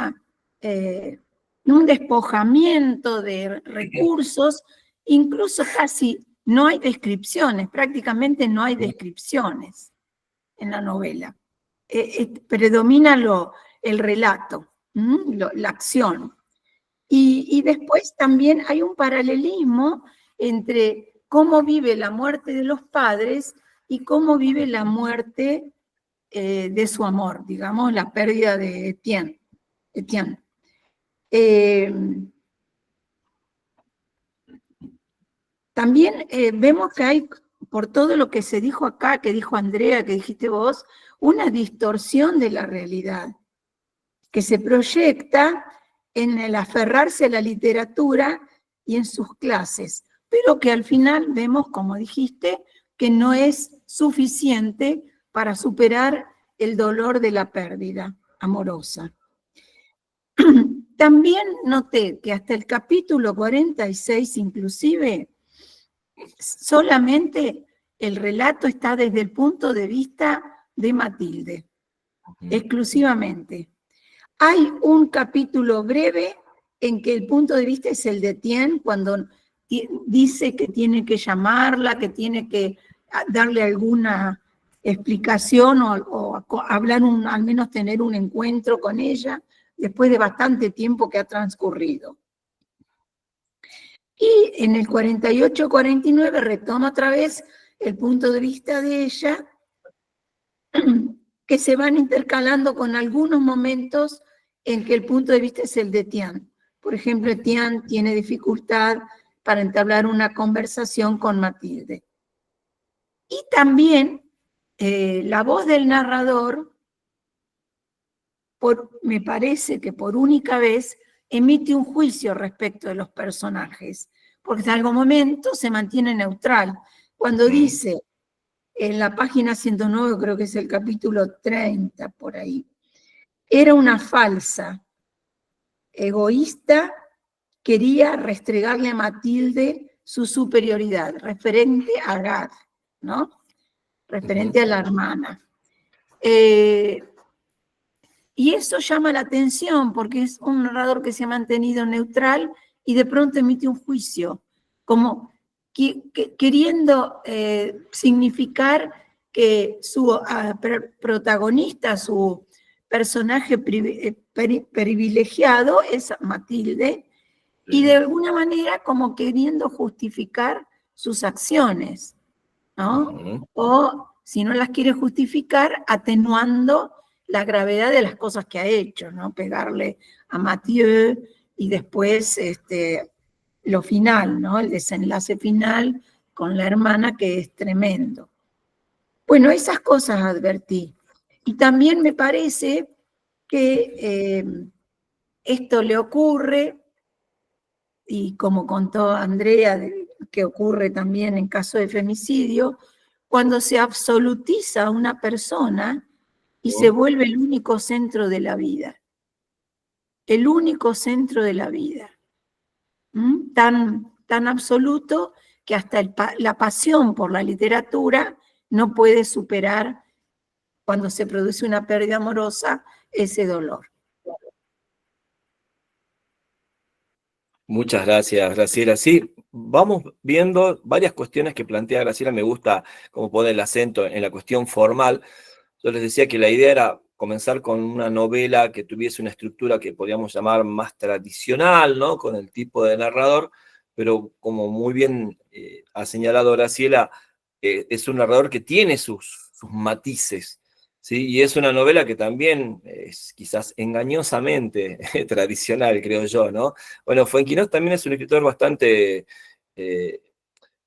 despojamiento de recursos, incluso casi no hay descripciones, prácticamente no hay descripciones en la novela. Predomina el relato, la acción. Y después también hay un paralelismo entre cómo vive la muerte de los padres y cómo vive la muerte de su amor, digamos, la pérdida de Etienne. También vemos que hay, por todo lo que se dijo acá, que dijo Andrea, que dijiste vos, una distorsión de la realidad, que se proyecta en el aferrarse a la literatura y en sus clases, pero que al final vemos, como dijiste, que no es suficiente para superar el dolor de la pérdida amorosa. También noté que hasta el capítulo 46 inclusive, solamente el relato está desde el punto de vista de Matilde, exclusivamente. Hay un capítulo breve en que el punto de vista es el de Etienne, cuando dice que tiene que llamarla, que tiene que darle alguna explicación o hablar, al menos tener un encuentro con ella, después de bastante tiempo que ha transcurrido. Y en el 48-49 retoma otra vez el punto de vista de ella, que se van intercalando con algunos momentos en que el punto de vista es el de Etienne. Por ejemplo, Etienne tiene dificultad para entablar una conversación con Matilde. Y también la voz del narrador, me parece que por única vez, emite un juicio respecto de los personajes, porque en algún momento se mantiene neutral. Cuando dice, en la página 109, creo que es el capítulo 30, por ahí, era una falsa, egoísta, quería restregarle a Matilde su superioridad, referente a Agar, ¿no? Referente a la hermana. Y eso llama la atención porque es un narrador que se ha mantenido neutral y de pronto emite un juicio, como queriendo significar que su protagonista, su personaje privilegiado es Matilde, y de alguna manera como queriendo justificar sus acciones, ¿no? O si no las quiere justificar, atenuando la gravedad de las cosas que ha hecho, ¿no? Pegarle a Mathieu y después lo final, ¿no? El desenlace final con la hermana, que es tremendo. Bueno, esas cosas advertí. Y también me parece que esto le ocurre y como contó Andrea, que ocurre también en caso de femicidio, cuando se absolutiza a una persona y se vuelve el único centro de la vida. El único centro de la vida. Tan absoluto que hasta la pasión por la literatura no puede superar, cuando se produce una pérdida amorosa, ese dolor.
Muchas gracias, Graciela. Sí, vamos viendo varias cuestiones que plantea Graciela. Me gusta cómo pone el acento en la cuestión formal. Yo les decía que la idea era comenzar con una novela que tuviese una estructura que podríamos llamar más tradicional, ¿no? Con el tipo de narrador, pero como muy bien ha señalado Graciela, es un narrador que tiene sus matices, ¿sí? Y es una novela que también es quizás engañosamente tradicional, creo yo, ¿no? Bueno, Fuenquinos también es un escritor bastante,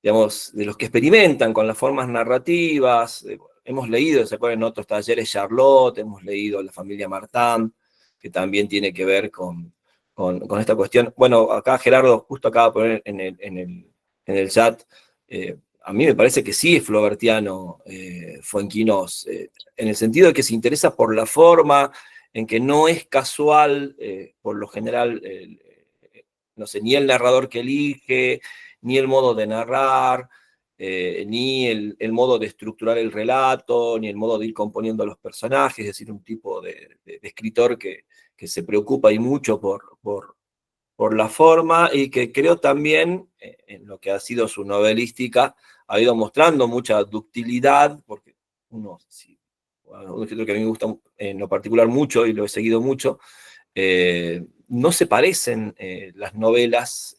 digamos, de los que experimentan con las formas narrativas. Hemos leído, ¿se acuerdan? En otros talleres Charlotte, hemos leído La familia Martán, que también tiene que ver con esta cuestión. Bueno, acá Gerardo justo acaba de poner en el chat, a mí me parece que sí es flobertiano Fuenquinos, en el sentido de que se interesa por la forma, en que no es casual, por lo general, no sé, ni el narrador que elige, ni el modo de narrar, ni el modo de estructurar el relato, ni el modo de ir componiendo los personajes, es decir, un tipo de escritor que se preocupa y mucho por la forma, y que creo también, en lo que ha sido su novelística, ha ido mostrando mucha ductilidad, porque un escritor que a mí me gusta en lo particular mucho, y lo he seguido mucho, no se parecen las novelas,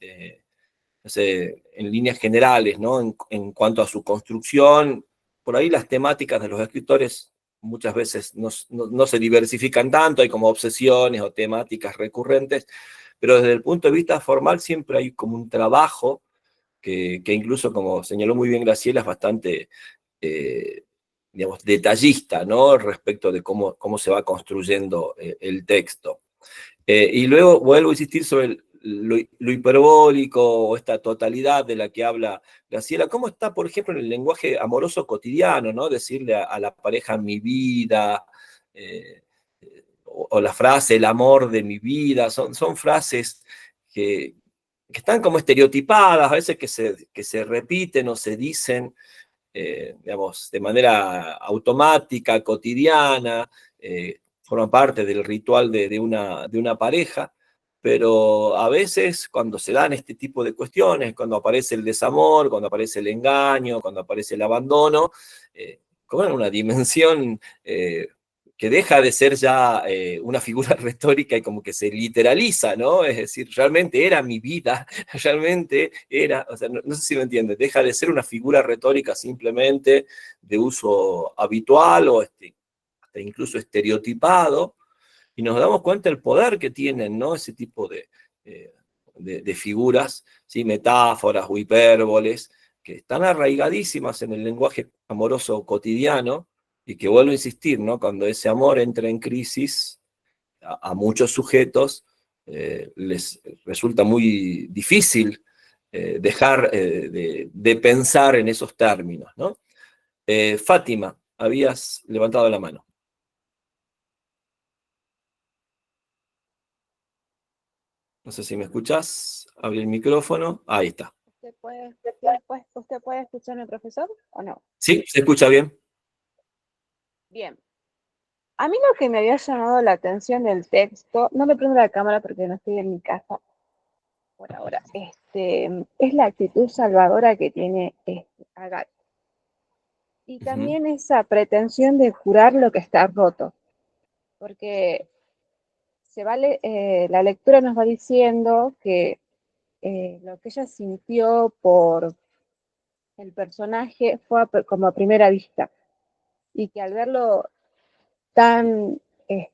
no sé, en líneas generales, ¿no? En cuanto a su construcción, por ahí las temáticas de los escritores muchas veces no se diversifican tanto, hay como obsesiones o temáticas recurrentes, pero desde el punto de vista formal siempre hay como un trabajo que incluso, como señaló muy bien Graciela, es bastante, digamos, detallista, ¿no? Respecto de cómo se va construyendo el texto. Y luego vuelvo a insistir sobre lo hiperbólico, o esta totalidad de la que habla Graciela. ¿Cómo está, por ejemplo, en el lenguaje amoroso cotidiano, ¿no? Decirle a la pareja mi vida, o la frase el amor de mi vida, son frases que están como estereotipadas, a veces que se repiten o se dicen, digamos, de manera automática, cotidiana, forma parte del ritual de una pareja, pero a veces cuando se dan este tipo de cuestiones, cuando aparece el desamor, cuando aparece el engaño, cuando aparece el abandono, cobran una dimensión que deja de ser ya una figura retórica y como que se literaliza, ¿no? Es decir, realmente era mi vida, realmente era, o sea, no sé si me entiendes, deja de ser una figura retórica simplemente de uso habitual o hasta incluso estereotipado, y nos damos cuenta del poder que tienen, ¿no? Ese tipo de figuras, ¿sí? Metáforas o hipérboles, que están arraigadísimas en el lenguaje amoroso cotidiano, y que vuelvo a insistir, ¿no? Cuando ese amor entra en crisis, a muchos sujetos les resulta muy difícil dejar de pensar en esos términos, ¿no? Fátima, habías levantado la mano. No sé si me escuchás. Abrí el micrófono. Ahí está.
¿Usted puede escucharme, profesor, o no?
Sí, se escucha bien.
Bien. A mí lo que me había llamado la atención del texto, no me prendo la cámara porque no estoy en mi casa por ahora, es la actitud salvadora que tiene Agatha. Y también esa pretensión de curar lo que está roto, porque la lectura nos va diciendo que lo que ella sintió por el personaje fue como a primera vista, y que al verlo tan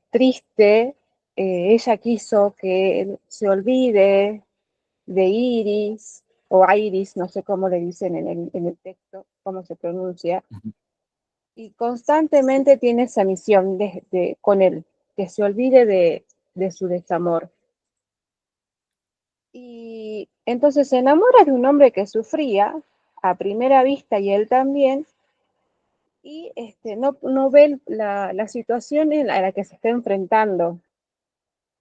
triste, ella quiso que él se olvide de Iris, o Iris, no sé cómo le dicen en el texto, cómo se pronuncia, y constantemente tiene esa misión con él, que se olvide de su desamor. Y entonces se enamora de un hombre que sufría a primera vista y él también, y no ve la situación en la que se está enfrentando.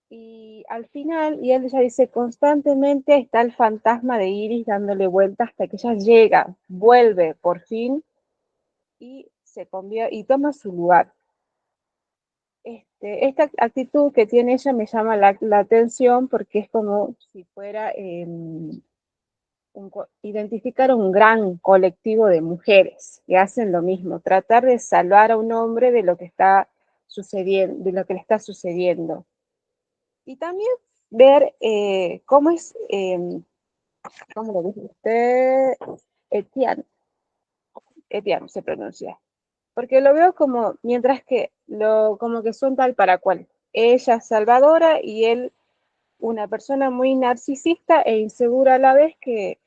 Y al final, y él ya dice, constantemente está el fantasma de Iris dándole vueltas hasta que ella llega, vuelve por fin y se convierte y toma su lugar. Esta actitud que tiene ella me llama la atención porque es como si fuera identificar un gran colectivo de mujeres que hacen lo mismo, tratar de salvar a un hombre de lo que está sucediendo, de lo que le está sucediendo. Y también ver cómo es, ¿cómo lo dice usted? Etienne, Etienne se pronuncia. Porque lo veo como, mientras que como que son tal para cual. Ella es salvadora y él una persona muy narcisista e insegura a la vez que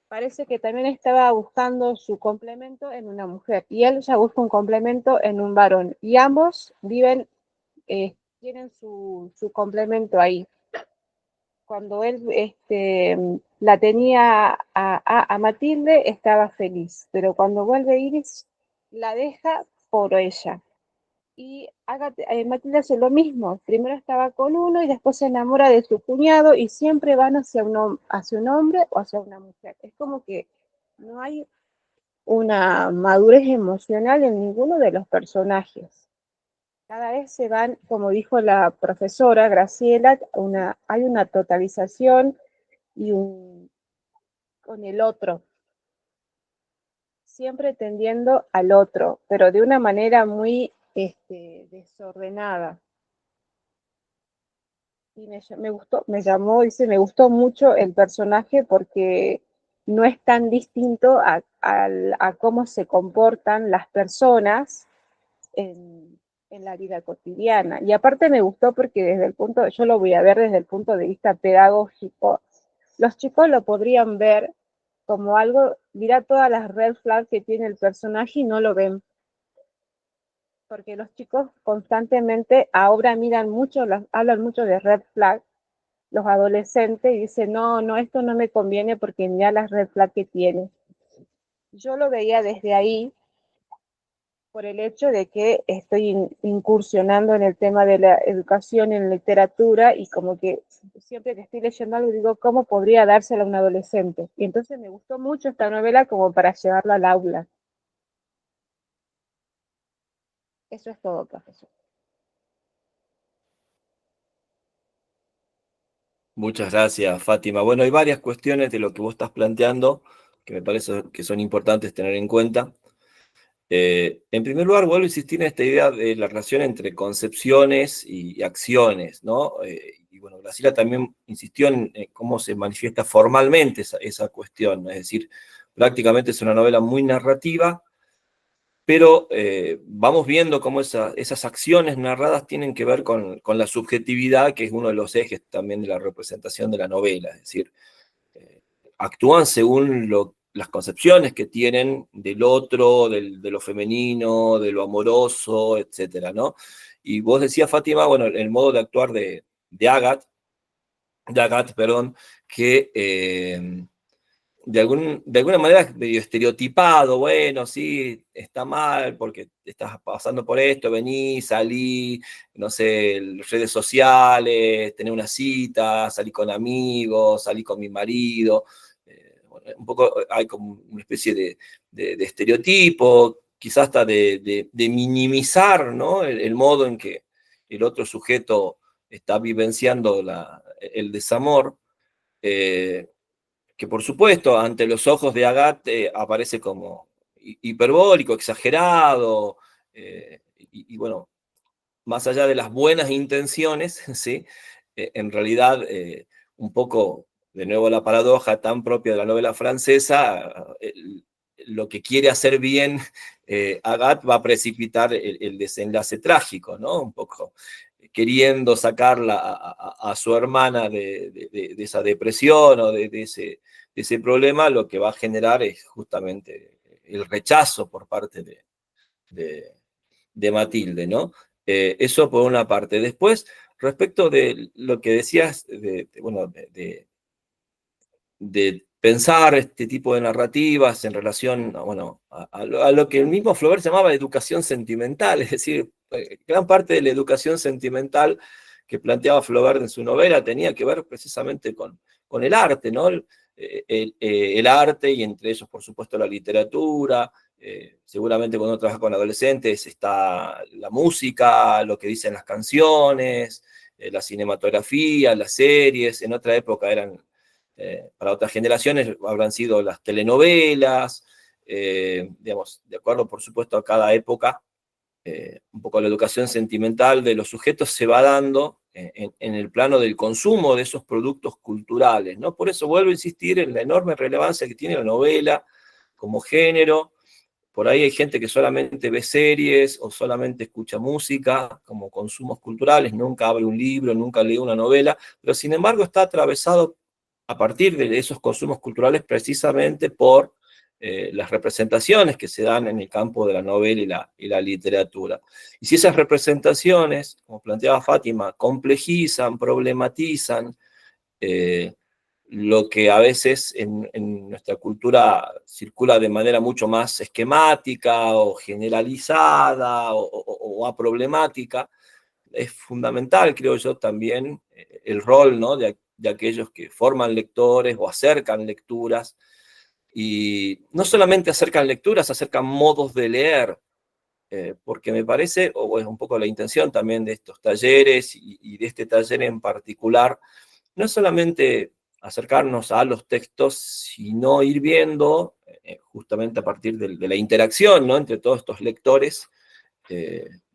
parece que también estaba buscando su complemento en una mujer y él ya busca un complemento en un varón y ambos viven, tienen su complemento ahí. Cuando él la tenía a Matilde estaba feliz, pero cuando vuelve Iris la deja por ella. Y Matilde hace lo mismo, primero estaba con uno y después se enamora de su cuñado y siempre van hacia un hombre o hacia una mujer. Es como que no hay una madurez emocional en ninguno de los personajes. Cada vez se van, como dijo la profesora Graciela, hay una totalización y con el otro, siempre tendiendo al otro, pero de una manera muy desordenada. Y me gustó mucho el personaje porque no es tan distinto a cómo se comportan las personas en la vida cotidiana. Y aparte me gustó porque yo lo voy a ver desde el punto de vista pedagógico. Los chicos lo podrían ver como algo, mira todas las red flags que tiene el personaje y no lo ven. Porque los chicos constantemente ahora hablan mucho de red flag, los adolescentes, y dicen, no, no, esto no me conviene porque mira las red flag que tiene. Yo lo veía desde ahí, por el hecho de que estoy incursionando en el tema de la educación en literatura y como que siempre que estoy leyendo algo digo, ¿cómo podría dársela a un adolescente? Y entonces me gustó mucho esta novela como para llevarla al aula. Eso es todo, profesor.
Muchas gracias, Fátima. Bueno, hay varias cuestiones de lo que vos estás planteando que me parece que son importantes tener en cuenta. En primer lugar, vuelvo a insistir en esta idea de la relación entre concepciones y acciones, ¿no? Y bueno, Graciela también insistió en cómo se manifiesta formalmente esa cuestión, ¿no? Es decir, prácticamente es una novela muy narrativa, pero vamos viendo cómo esas acciones narradas tienen que ver con la subjetividad, que es uno de los ejes también de la representación de la novela, es decir, actúan según las concepciones que tienen del otro, de lo femenino, de lo amoroso, etcétera, ¿no? Y vos decías, Fátima, bueno, el modo de actuar de Agathe, perdón, que de alguna manera es medio estereotipado, bueno, sí, está mal porque estás pasando por esto, vení, salí, no sé, redes sociales, tener una cita, salí con amigos, salí con mi marido, bueno, un poco hay como una especie de estereotipo, quizás hasta de minimizar, ¿no? El modo en que el otro sujeto está vivenciando el desamor. Que por supuesto ante los ojos de Agathe aparece como hiperbólico, exagerado, bueno, más allá de las buenas intenciones, ¿sí? En realidad un poco, de nuevo la paradoja tan propia de la novela francesa, lo que quiere hacer bien Agathe va a precipitar el desenlace trágico, ¿no? Un poco queriendo sacarla a su hermana de esa depresión o de ese problema, lo que va a generar es justamente el rechazo por parte de Matilde, ¿no? Eso por una parte. Después, respecto de lo que decías, bueno, de pensar este tipo de narrativas en relación bueno, a lo que el mismo Flaubert llamaba educación sentimental, es decir, gran parte de la educación sentimental que planteaba Flaubert en su novela tenía que ver precisamente con el arte, ¿no? El arte, y entre ellos, por supuesto, la literatura. Seguramente cuando uno trabaja con adolescentes está la música, lo que dicen las canciones, la cinematografía, las series. En otra época eran, para otras generaciones, habrán sido las telenovelas, digamos, de acuerdo, por supuesto, a cada época. Un poco la educación sentimental de los sujetos se va dando en el plano del consumo de esos productos culturales, ¿no? Por eso vuelvo a insistir en la enorme relevancia que tiene la novela como género. Por ahí hay gente que solamente ve series o solamente escucha música como consumos culturales, nunca abre un libro, nunca lee una novela, pero sin embargo está atravesado a partir de esos consumos culturales precisamente por las representaciones que se dan en el campo de la novela y la literatura. Y si esas representaciones, como planteaba Fátima, complejizan, problematizan, lo que a veces en nuestra cultura circula de manera mucho más esquemática o generalizada o aproblemática, es fundamental, creo yo, también el rol, ¿no?, de aquellos que forman lectores o acercan lecturas, y no solamente acercan lecturas, acercan modos de leer, porque me parece, o es un poco la intención también de estos talleres y de este taller en particular, no es solamente acercarnos a los textos, sino ir viendo, justamente a partir de la interacción, ¿no?, entre todos estos lectores,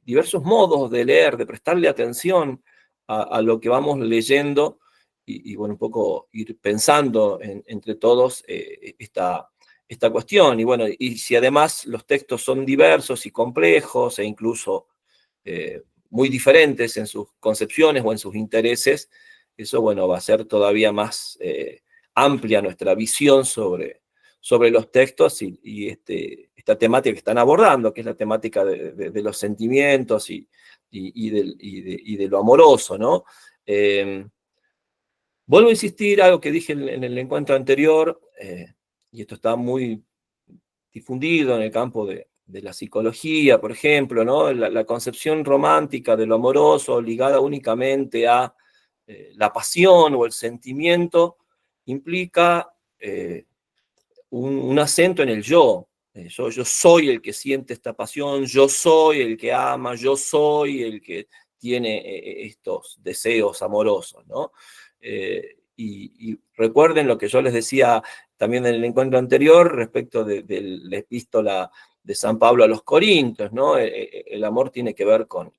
diversos modos de leer, de prestarle atención a lo que vamos leyendo, y bueno, un poco ir pensando entre todos esta cuestión. Y bueno, y si además los textos son diversos y complejos e incluso muy diferentes en sus concepciones o en sus intereses, eso, bueno, va a ser todavía más amplia nuestra visión sobre los textos y esta temática que están abordando, que es la temática de los sentimientos y de lo amoroso, ¿no? Vuelvo a insistir algo que dije en el encuentro anterior, y esto está muy difundido en el campo de la psicología, por ejemplo, ¿no? La concepción romántica de lo amoroso ligada únicamente a la pasión o el sentimiento implica un acento en el yo. Yo soy el que siente esta pasión, yo soy el que ama, yo soy el que tiene estos deseos amorosos, ¿no? Y recuerden lo que yo les decía también en el encuentro anterior respecto de la epístola de San Pablo a los Corintios, ¿no? El amor tiene que ver con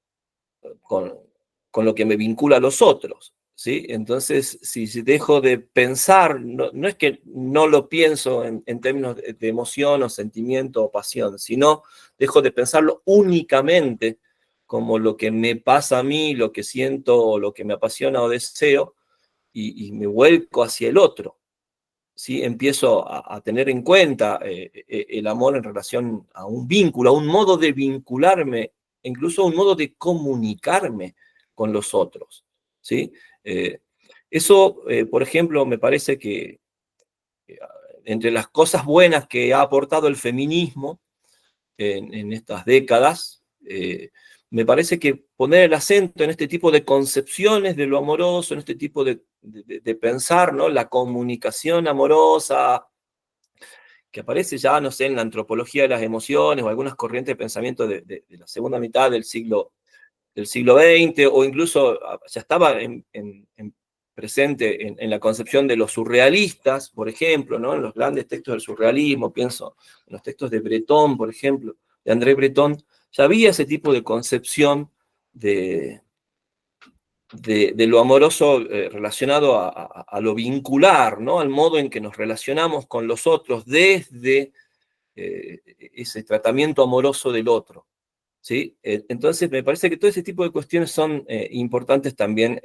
lo que me vincula a los otros, ¿sí? Entonces, si dejo de pensar, no es que no lo pienso en términos de emoción o sentimiento o pasión, sino dejo de pensarlo únicamente como lo que me pasa a mí, lo que siento, lo que me apasiona o deseo, y me vuelco hacia el otro, ¿sí? Empiezo a tener en cuenta el amor en relación a un vínculo, a un modo de vincularme, incluso a un modo de comunicarme con los otros, ¿sí? Eso, por ejemplo, me parece que entre las cosas buenas que ha aportado el feminismo en estas décadas, me parece que poner el acento en este tipo de concepciones de lo amoroso, en este tipo de pensar, ¿no?, la comunicación amorosa, que aparece ya, no sé, en la antropología de las emociones o algunas corrientes de pensamiento de la segunda mitad del siglo XX, o incluso ya estaba presente en la concepción de los surrealistas, por ejemplo, ¿no?, en los grandes textos del surrealismo. Pienso en los textos de Breton, por ejemplo, de André Breton. Ya había ese tipo de concepción de lo amoroso relacionado a lo vincular, ¿no?, al modo en que nos relacionamos con los otros desde ese tratamiento amoroso del otro, ¿sí? Entonces me parece que todo ese tipo de cuestiones son importantes también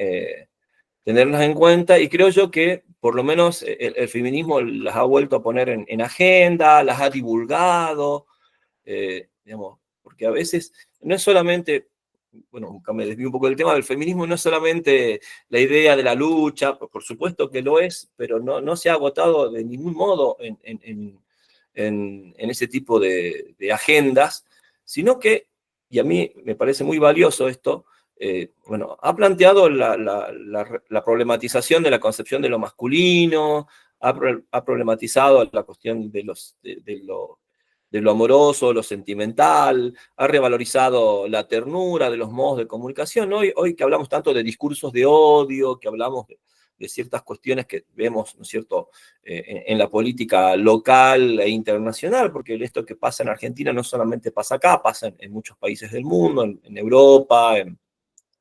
tenerlas en cuenta, y creo yo que por lo menos el feminismo las ha vuelto a poner en agenda, las ha divulgado, digamos, porque a veces no es solamente bueno, me desvío un poco del tema, del feminismo no es solamente la idea de la lucha, por supuesto que lo es, pero no se ha agotado de ningún modo en ese tipo de agendas, sino que, y a mí me parece muy valioso esto, bueno, ha planteado la problematización de la concepción de lo masculino, ha problematizado la cuestión de lo amoroso, lo sentimental, ha revalorizado la ternura de los modos de comunicación. Hoy que hablamos tanto de discursos de odio, que hablamos de ciertas cuestiones que vemos, ¿no es cierto?, en la política local e internacional, porque esto que pasa en Argentina no solamente pasa acá, pasa en muchos países del mundo, en Europa, en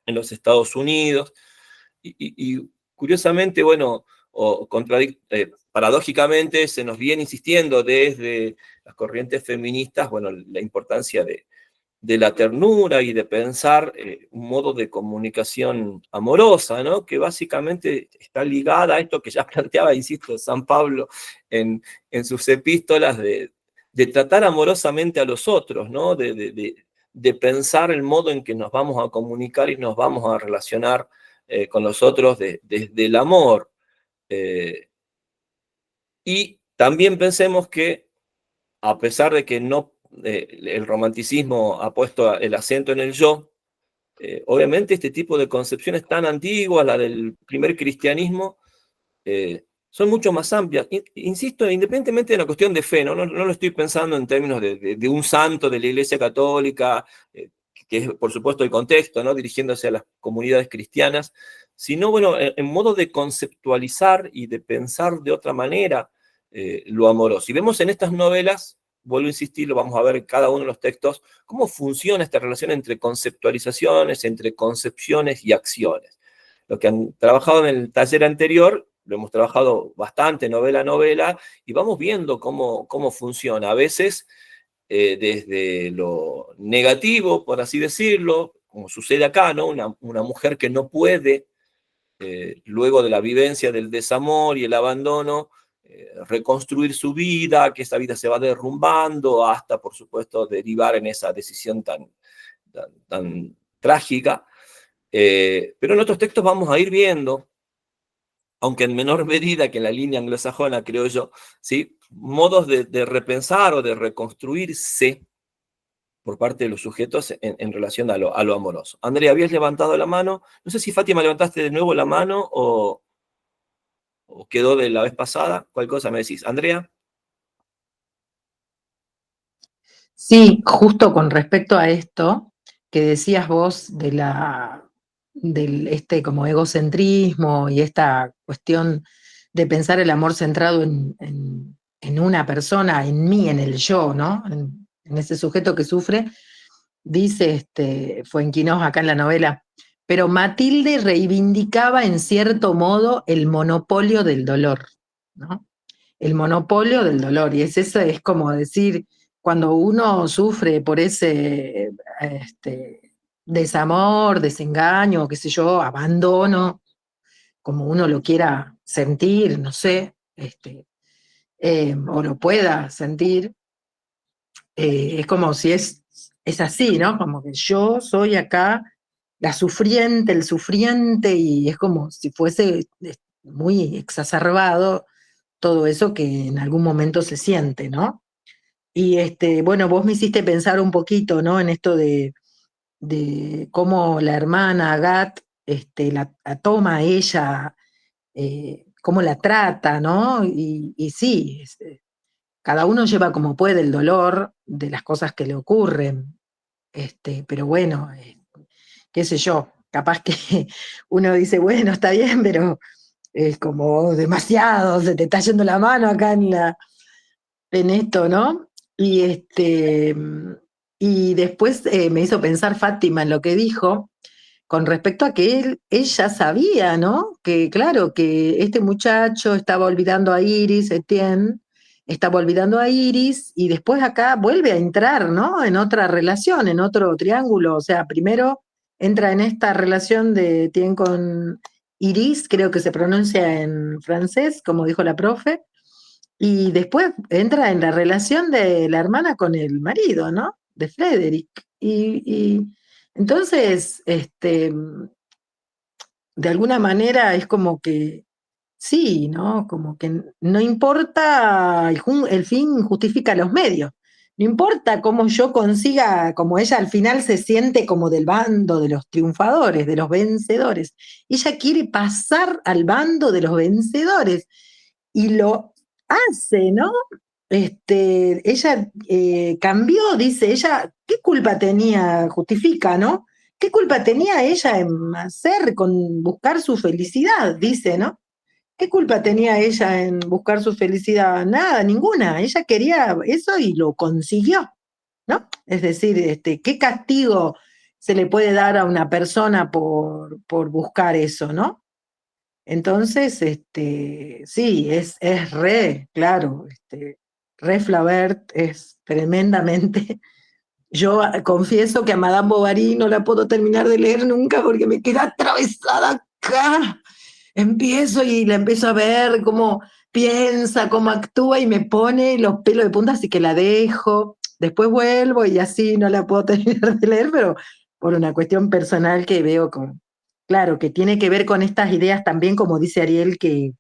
los Estados Unidos, y curiosamente, bueno, paradójicamente se nos viene insistiendo desde las corrientes feministas, bueno, la importancia de la ternura y de pensar un modo de comunicación amorosa, ¿no? Que básicamente está ligada a esto que ya planteaba, insisto, San Pablo en sus epístolas, de tratar amorosamente a los otros, ¿no? De pensar el modo en que nos vamos a comunicar y nos vamos a relacionar con los otros desde el amor. Y también pensemos que, a pesar de que el romanticismo ha puesto el acento en el yo, obviamente este tipo de concepciones tan antiguas, la del primer cristianismo, son mucho más amplias. Insisto, independientemente de la cuestión de fe, no lo estoy pensando en términos de un santo de la Iglesia Católica, que es por supuesto el contexto, ¿no?, dirigiéndose a las comunidades cristianas, sino, bueno, en modo de conceptualizar y de pensar de otra manera lo amoroso. Y vemos en estas novelas, vuelvo a insistir, lo vamos a ver en cada uno de los textos, cómo funciona esta relación entre conceptualizaciones, entre concepciones y acciones. Lo que han trabajado en el taller anterior, lo hemos trabajado bastante, novela a novela, y vamos viendo cómo funciona. A veces desde lo negativo, por así decirlo, como sucede acá, ¿no? Una mujer que no puede, luego de la vivencia del desamor y el abandono, reconstruir su vida, que esa vida se va derrumbando hasta, por supuesto, derivar en esa decisión tan trágica. Pero en otros textos vamos a ir viendo, aunque en menor medida que en la línea anglosajona, creo yo, ¿sí?, modos de repensar o de reconstruirse por parte de los sujetos en relación a lo amoroso. Andrea, habías levantado la mano. No sé si, Fátima, levantaste de nuevo la mano o quedó de la vez pasada. ¿Cuál cosa me decís? Andrea.
Sí, justo con respecto a esto que decías vos del como egocentrismo y esta cuestión de pensar el amor centrado en una persona, en mí, en el yo, ¿no? En ese sujeto que sufre, dice Fuenquinos acá en la novela, pero Matilde reivindicaba en cierto modo el monopolio del dolor, ¿no? El monopolio del dolor, y eso es como decir, cuando uno sufre por ese desamor, desengaño, qué sé yo, abandono, como uno lo quiera sentir, no sé, o lo pueda sentir, es como si es así, ¿no? Como que yo soy acá la sufriente, el sufriente, y es como si fuese muy exacerbado todo eso que en algún momento se siente, ¿no? Y bueno, vos me hiciste pensar un poquito, ¿no?, en esto de cómo la hermana Agat la toma a ella, cómo la trata, ¿no? Y sí, cada uno lleva como puede el dolor de las cosas que le ocurren, pero bueno, qué sé yo, capaz que uno dice, bueno, está bien, pero es como demasiado, se te está yendo la mano acá en esto, ¿no? Y después me hizo pensar Fátima en lo que dijo con respecto a que ella sabía, ¿no? Que claro, que este muchacho estaba olvidando a Iris, Etienne, estaba olvidando a Iris, y después acá vuelve a entrar, ¿no?, en otra relación, en otro triángulo. O sea, primero entra en esta relación de Etienne con Iris, creo que se pronuncia en francés, como dijo la profe, y después entra en la relación de la hermana con el marido, ¿no?, de Frederick. Y Entonces, de alguna manera es como que sí, ¿no? Como que no importa, el fin justifica los medios. No importa cómo yo consiga, como ella al final se siente como del bando de los triunfadores, de los vencedores. Ella quiere pasar al bando de los vencedores y lo hace, ¿no? Ella cambió, dice, ella, ¿qué culpa tenía? Justifica, ¿no? ¿Qué culpa tenía ella en hacer, con buscar su felicidad? Dice, ¿no? ¿Qué culpa tenía ella en buscar su felicidad? Nada, ninguna. Ella quería eso y lo consiguió, ¿no? Es decir, ¿qué castigo se le puede dar a una persona por buscar eso, ¿no? Entonces, sí, es claro, re Flaubert es tremendamente. Yo confieso que a Madame Bovary no la puedo terminar de leer nunca porque me queda atravesada acá. Empiezo y la empiezo a ver cómo piensa, cómo actúa y me pone los pelos de punta, así que la dejo. Después vuelvo y así no la puedo terminar de leer, pero por una cuestión personal que veo claro, que tiene que ver con estas ideas también, como dice Ariel, que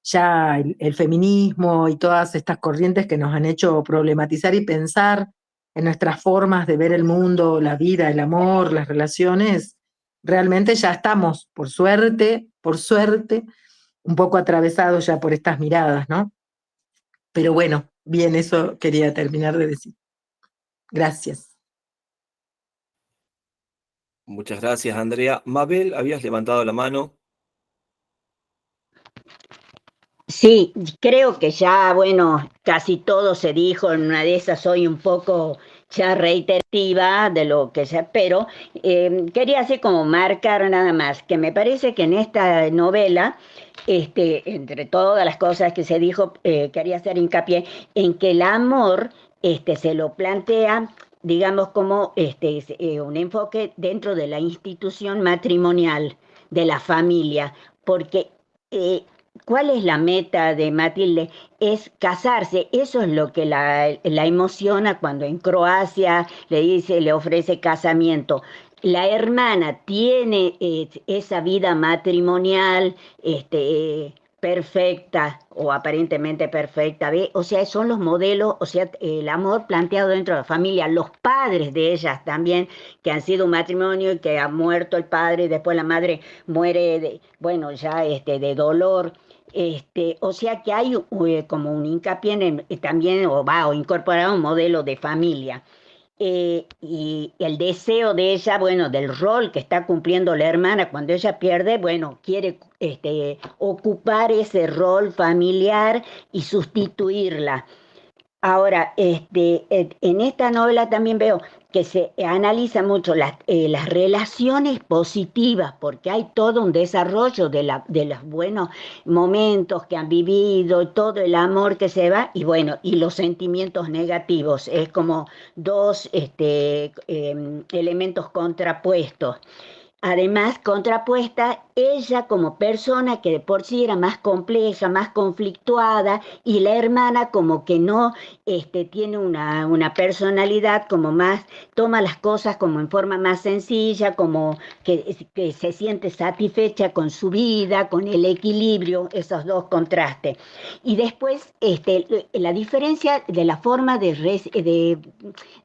ya el feminismo y todas estas corrientes que nos han hecho problematizar y pensar en nuestras formas de ver el mundo, la vida, el amor, las relaciones, realmente ya estamos, por suerte, un poco atravesados ya por estas miradas, ¿no? Pero bueno, bien, eso quería terminar de decir. Gracias.
Muchas gracias, Andrea. Mabel, habías levantado la mano.
Sí, creo que ya, bueno, casi todo se dijo, en una de esas soy un poco ya reiterativa de lo que ya espero. Quería así como marcar nada más, que me parece que en esta novela, entre todas las cosas que se dijo, quería hacer hincapié en que el amor, se lo plantea, digamos, como un enfoque dentro de la institución matrimonial, de la familia, porque eh, ¿cuál es la meta de Matilde? Es casarse. Eso es lo que la emociona cuando en Croacia le dice, le ofrece casamiento. La hermana tiene esa vida matrimonial, perfecta o aparentemente perfecta, ¿ve? O sea, son los modelos, o sea, el amor planteado dentro de la familia, los padres de ellas también, que han sido un matrimonio y que ha muerto el padre y después la madre muere, bueno, ya de dolor. O sea que hay como un hincapié también, o incorporar un modelo de familia. Y el deseo de ella, bueno, del rol que está cumpliendo la hermana cuando ella pierde, bueno, quiere ocupar ese rol familiar y sustituirla. Ahora, en esta novela también veo que se analiza mucho las relaciones positivas, porque hay todo un desarrollo de los buenos momentos que han vivido, todo el amor que se va, y bueno, y los sentimientos negativos. Es como dos elementos contrapuestos. Además, contrapuesta, ella como persona que de por sí era más compleja, más conflictuada, y la hermana como que no tiene una personalidad como más, toma las cosas como en forma más sencilla, como que se siente satisfecha con su vida, con el equilibrio, esos dos contrastes. Y después, la diferencia de la forma de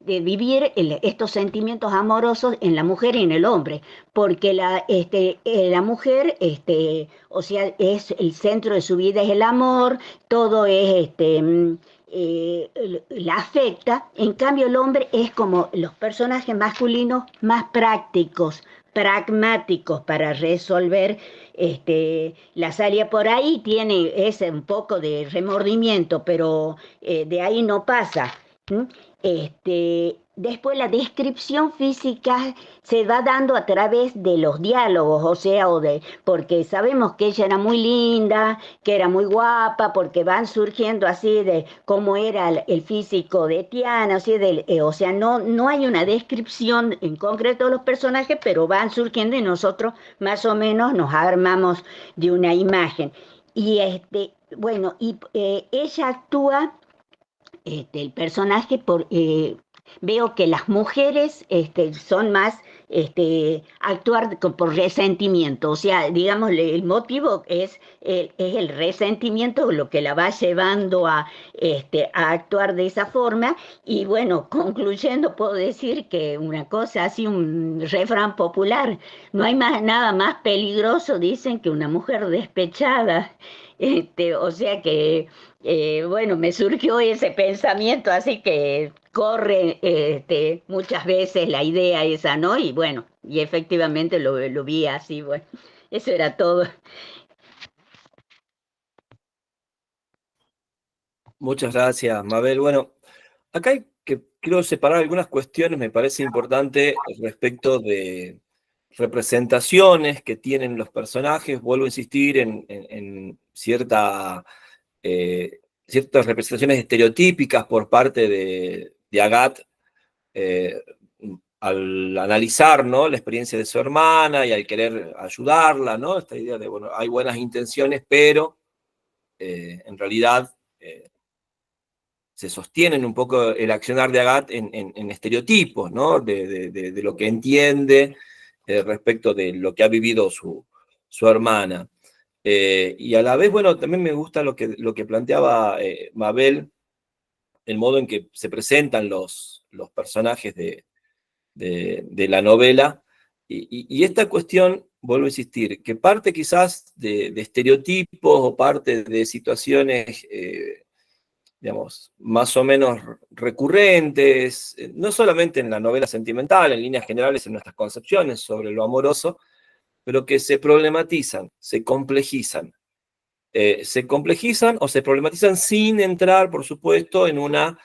vivir estos sentimientos amorosos en la mujer y en el hombre, porque la mujer, o sea, es el centro de su vida, es el amor, todo es, la afecta. En cambio el hombre es como los personajes masculinos más prácticos, pragmáticos para resolver la salida. Por ahí tiene ese un poco de remordimiento, pero de ahí no pasa. ¿Mm? Después la descripción física se va dando a través de los diálogos, o sea, porque sabemos que ella era muy linda, que era muy guapa, porque van surgiendo así de cómo era el físico de Tiana, así o sea, no hay una descripción en concreto de los personajes, pero van surgiendo y nosotros más o menos nos armamos de una imagen. Y bueno, ella actúa el personaje veo que las mujeres son más actuar por resentimiento, o sea, digamos, el motivo es el resentimiento lo que la va llevando a actuar de esa forma. Y bueno, concluyendo, puedo decir que una cosa, así un refrán popular, no hay nada más peligroso, dicen, que una mujer despechada. O sea que bueno, me surgió ese pensamiento, así que corre muchas veces la idea esa, ¿no? Y bueno, y efectivamente lo vi así, bueno, eso era todo.
Muchas gracias, Mabel. Bueno, acá quiero separar algunas cuestiones, me parece importante respecto de representaciones que tienen los personajes. Vuelvo a insistir en ciertas representaciones estereotípicas por parte de Agathe, eh, al analizar, ¿no?, la experiencia de su hermana y al querer ayudarla, ¿no? Esta idea de, bueno, hay buenas intenciones, pero en realidad se sostienen un poco el accionar de Agathe en estereotipos, ¿no?, de lo que entiende respecto de lo que ha vivido su hermana. Y a la vez, bueno, también me gusta lo que planteaba Mabel, el modo en que se presentan los personajes de la novela, y esta cuestión, vuelvo a insistir, que parte quizás de estereotipos o parte de situaciones, digamos, más o menos recurrentes, no solamente en la novela sentimental, en líneas generales en nuestras concepciones sobre lo amoroso, pero que se problematizan, se complejizan o se problematizan sin entrar, por supuesto, en una,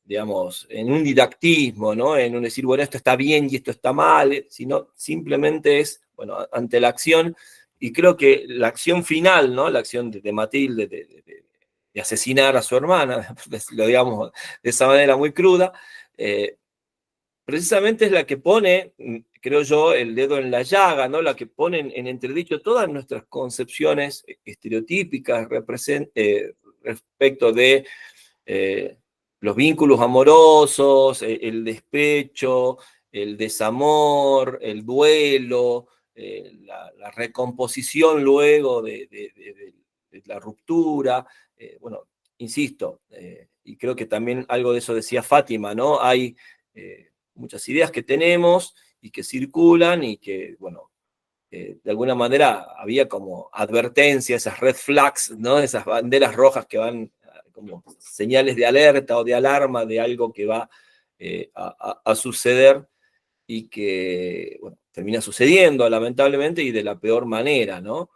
digamos, en un didactismo, ¿no? En un decir, bueno, esto está bien y esto está mal, sino simplemente es, bueno, ante la acción, y creo que la acción final, ¿no?, la acción de Matilde de asesinar a su hermana, lo digamos de esa manera muy cruda, precisamente es la que pone, creo yo, el dedo en la llaga, ¿no?, la que pone en entredicho todas nuestras concepciones estereotípicas respecto de los vínculos amorosos, el despecho, el desamor, el duelo, la recomposición luego de la ruptura. Bueno, insisto, y creo que también algo de eso decía Fátima, ¿no? Hay muchas ideas que tenemos y que circulan y que, bueno, de alguna manera había como advertencia, esas red flags, ¿no?, esas banderas rojas que van como señales de alerta o de alarma de algo que va a suceder y que, bueno, termina sucediendo lamentablemente y de la peor manera, ¿no?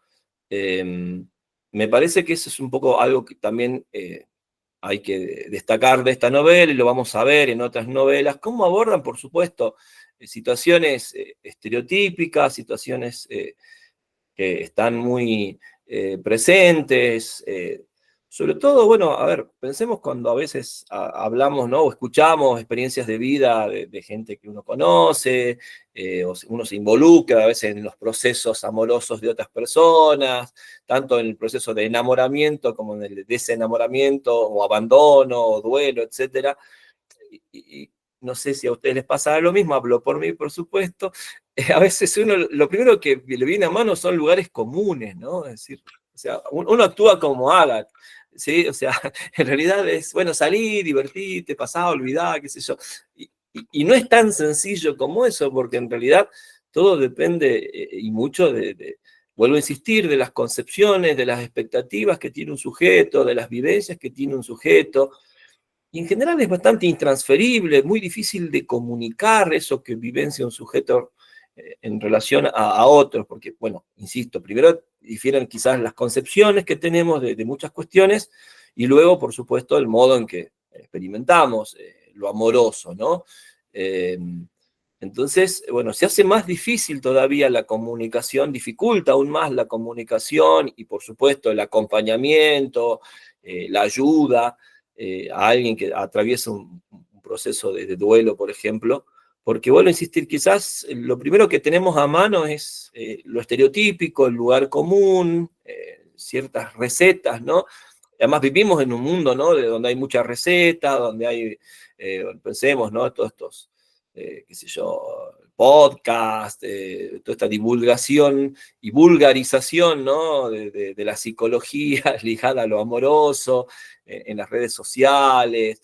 Me parece que eso es un poco algo que también hay que destacar de esta novela, y lo vamos a ver en otras novelas, cómo abordan, por supuesto, situaciones estereotípicas, situaciones que están muy presentes. Sobre todo, bueno, a ver, pensemos cuando a veces hablamos, ¿no?, o escuchamos experiencias de vida de gente que uno conoce, o uno se involucra a veces en los procesos amorosos de otras personas, tanto en el proceso de enamoramiento como en el de desenamoramiento, o abandono, o duelo, etc. Y no sé si a ustedes les pasa lo mismo, hablo por mí, por supuesto. A veces uno, lo primero que le viene a mano son lugares comunes, ¿no? Es decir, o sea, uno actúa como Agathe, ¿sí? O sea, en realidad es, bueno, salir, divertirte, pasar, olvidar, qué sé yo. Y no es tan sencillo como eso, porque en realidad todo depende y mucho vuelvo a insistir, de las concepciones, de las expectativas que tiene un sujeto, de las vivencias que tiene un sujeto. Y en general es bastante intransferible, muy difícil de comunicar eso que vivencia un sujeto en relación a otros, porque, bueno, insisto, primero difieren quizás las concepciones que tenemos de muchas cuestiones, y luego, por supuesto, el modo en que experimentamos lo amoroso, ¿no? Eh, entonces, bueno, se hace más difícil todavía la comunicación, dificulta aún más la comunicación y, por supuesto, el acompañamiento, la ayuda a alguien que atraviesa un proceso de duelo, por ejemplo, porque vuelvo a insistir, quizás lo primero que tenemos a mano es lo estereotípico, el lugar común, ciertas recetas, ¿no? Además vivimos en un mundo, ¿no? Donde hay muchas recetas, donde hay, pensemos, ¿no? Todos estos, qué sé yo, podcast, toda esta divulgación y vulgarización, ¿no? De la psicología ligada a lo amoroso, en las redes sociales,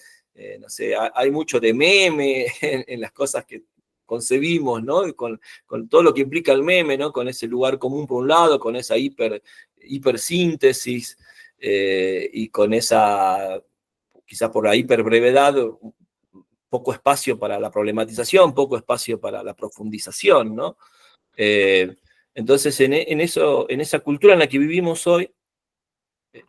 no sé, hay mucho de meme en las cosas que concebimos, ¿no? Con todo lo que implica el meme, ¿no? Con ese lugar común por un lado, con esa hipersíntesis, y con esa, quizás por la hiperbrevedad, poco espacio para la problematización, poco espacio para la profundización, ¿no? Entonces, en esa cultura en la que vivimos hoy,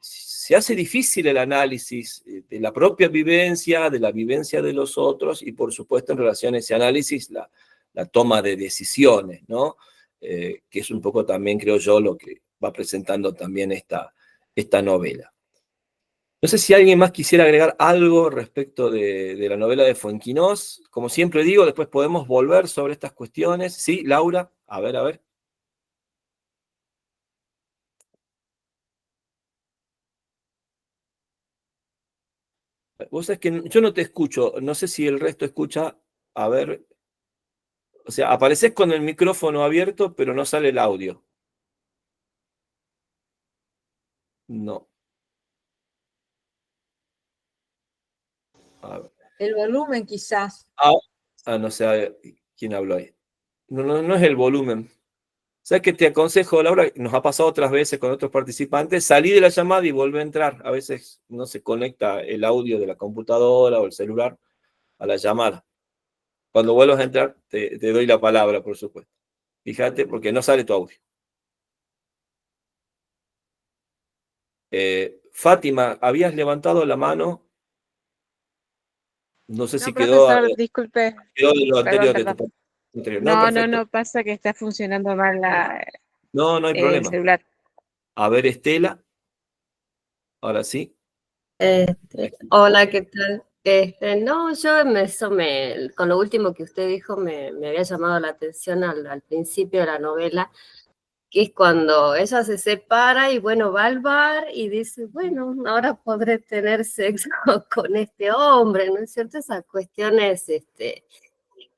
se hace difícil el análisis de la propia vivencia, de la vivencia de los otros, y por supuesto en relación a ese análisis, la toma de decisiones, ¿no? Que es un poco también, creo yo, lo que va presentando también esta novela. No sé si alguien más quisiera agregar algo respecto de la novela de Fuenquinos. Como siempre digo, después podemos volver sobre estas cuestiones. Sí, Laura, a ver, a ver. Vos sabés que yo no te escucho, no sé si el resto escucha. A ver, o sea, apareces con el micrófono abierto, pero no sale el audio. No. A ver.
El volumen quizás.
No sé, a ver, ¿quién habló ahí? No es el volumen. ¿Sabes qué te aconsejo, Laura? Nos ha pasado otras veces con otros participantes, salí de la llamada y vuelve a entrar. A veces no se conecta el audio de la computadora o el celular a la llamada. Cuando vuelvas a entrar, te doy la palabra, por supuesto. Fíjate, porque no sale tu audio. Fátima, habías levantado la mano. No sé
No,
si
profesor, disculpe.
quedó de lo
Perdón,
anterior, de
perdón.
tu anterior. No,
No,
perfecto.
pasa que está funcionando mal
No hay
el
problema.
celular.
A ver, Estela. Ahora sí.
Hola, ¿qué tal? No, yo con lo último que usted dijo me había llamado la atención al principio de la novela, que es cuando ella se separa y bueno, va al bar y dice, bueno, ahora podré tener sexo con este hombre, ¿no es cierto? Esas cuestiones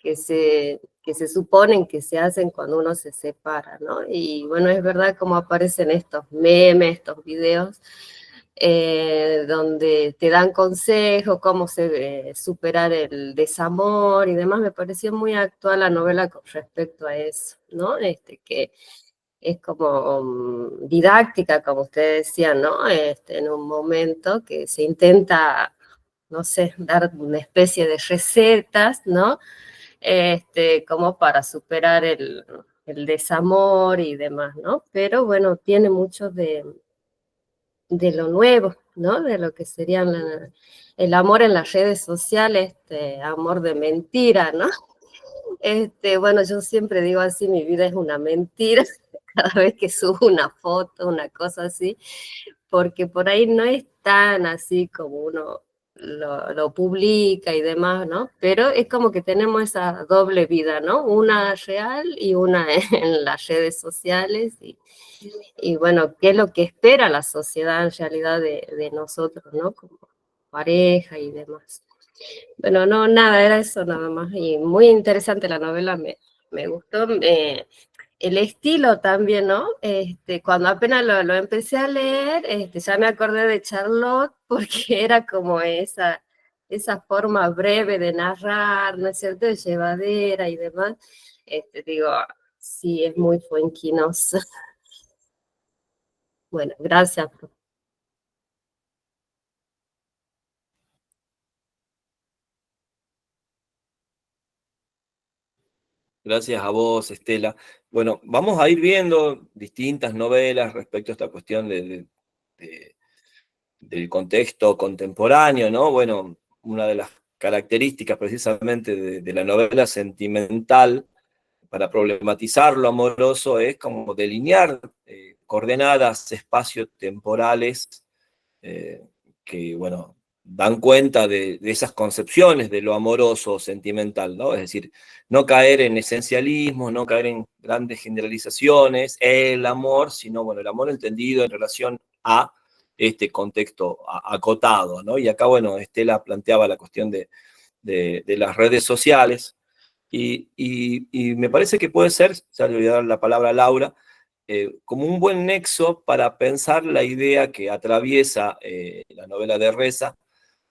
que se suponen que se hacen cuando uno se separa, ¿no? Y bueno, es verdad como aparecen estos memes, estos videos, donde te dan consejos, cómo superar el desamor y demás. Me pareció muy actual la novela con respecto a eso, ¿no? Que es como didáctica, como usted decía, ¿no? En un momento que se intenta, no sé, dar una especie de recetas, ¿no? Como para superar el desamor y demás, ¿no? Pero bueno, tiene mucho de lo nuevo, ¿no? De lo que sería el amor en las redes sociales, amor de mentira, ¿no? Bueno, yo siempre digo así, mi vida es una mentira, cada vez que subo una foto, una cosa así, porque por ahí no es tan así como uno lo publica y demás, ¿no? Pero es como que tenemos esa doble vida, ¿no? Una real y una en las redes sociales y bueno, qué es lo que espera la sociedad en realidad de nosotros, ¿no? Como pareja y demás. Bueno, no, nada, era eso nada más. Y muy interesante la novela, me gustó. El estilo también, ¿no? Cuando apenas lo empecé a leer, ya me acordé de Charlotte porque era como esa forma breve de narrar, ¿no es cierto? De llevadera y demás. Digo, sí, es muy fuenquinosa. Bueno, gracias.
Gracias a vos, Estela. Bueno, vamos a ir viendo distintas novelas respecto a esta cuestión del contexto contemporáneo, ¿no? Bueno, una de las características precisamente de la novela sentimental para problematizar lo amoroso es como delinear coordenadas espacio-temporales que, bueno, dan cuenta de esas concepciones de lo amoroso o sentimental, ¿no? Es decir, no caer en esencialismos, no caer en grandes generalizaciones, el amor, sino, bueno, el amor entendido en relación a este contexto acotado, ¿no? Y acá, bueno, Estela planteaba la cuestión de las redes sociales, y me parece que puede ser, ya le voy a dar la palabra a Laura, como un buen nexo para pensar la idea que atraviesa la novela de Reza,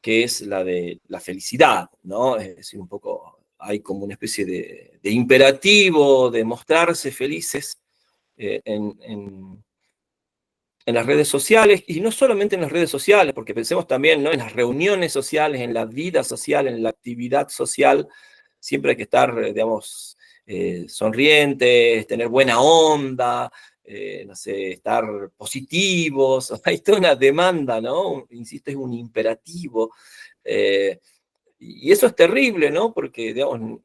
que es la de la felicidad, ¿no? Es decir, un poco hay como una especie de imperativo de mostrarse felices en las redes sociales, y no solamente en las redes sociales, porque pensemos también, ¿no?, en las reuniones sociales, en la vida social, en la actividad social. Siempre hay que estar, digamos, sonrientes, tener buena onda, no sé, estar positivos. Hay toda una demanda, ¿no? Insisto, es un imperativo. Y eso es terrible, ¿no? Porque, digamos,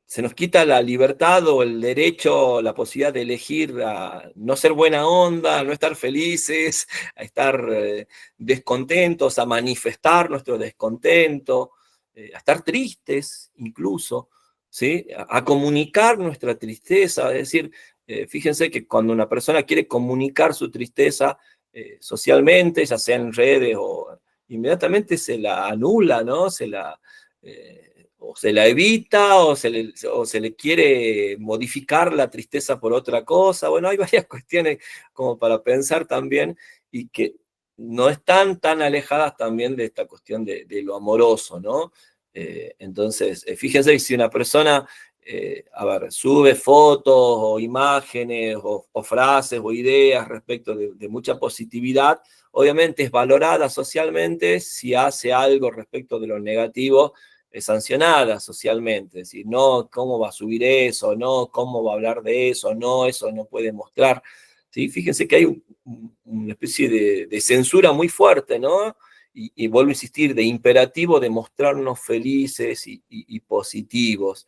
se nos quita la libertad o el derecho, la posibilidad de elegir a no ser buena onda, a no estar felices, a estar descontentos, a manifestar nuestro descontento, a estar tristes incluso, ¿sí? A comunicar nuestra tristeza. Es decir, fíjense que cuando una persona quiere comunicar su tristeza socialmente, ya sea en redes o inmediatamente se la anula, ¿no? O se la evita, o se le quiere modificar la tristeza por otra cosa. Bueno, hay varias cuestiones como para pensar también, y que no están tan alejadas también de esta cuestión de lo amoroso, ¿no? Entonces, fíjense que si una persona, a ver, sube fotos o imágenes o frases o ideas respecto de mucha positividad, obviamente es valorada socialmente. Si hace algo respecto de lo negativo, es sancionada socialmente. Es decir, no, ¿cómo va a subir eso? No, ¿cómo va a hablar de eso? No, eso no puede mostrar. ¿Sí? Fíjense que hay una especie de censura muy fuerte, ¿no? Y vuelvo a insistir, de imperativo de mostrarnos felices y positivos.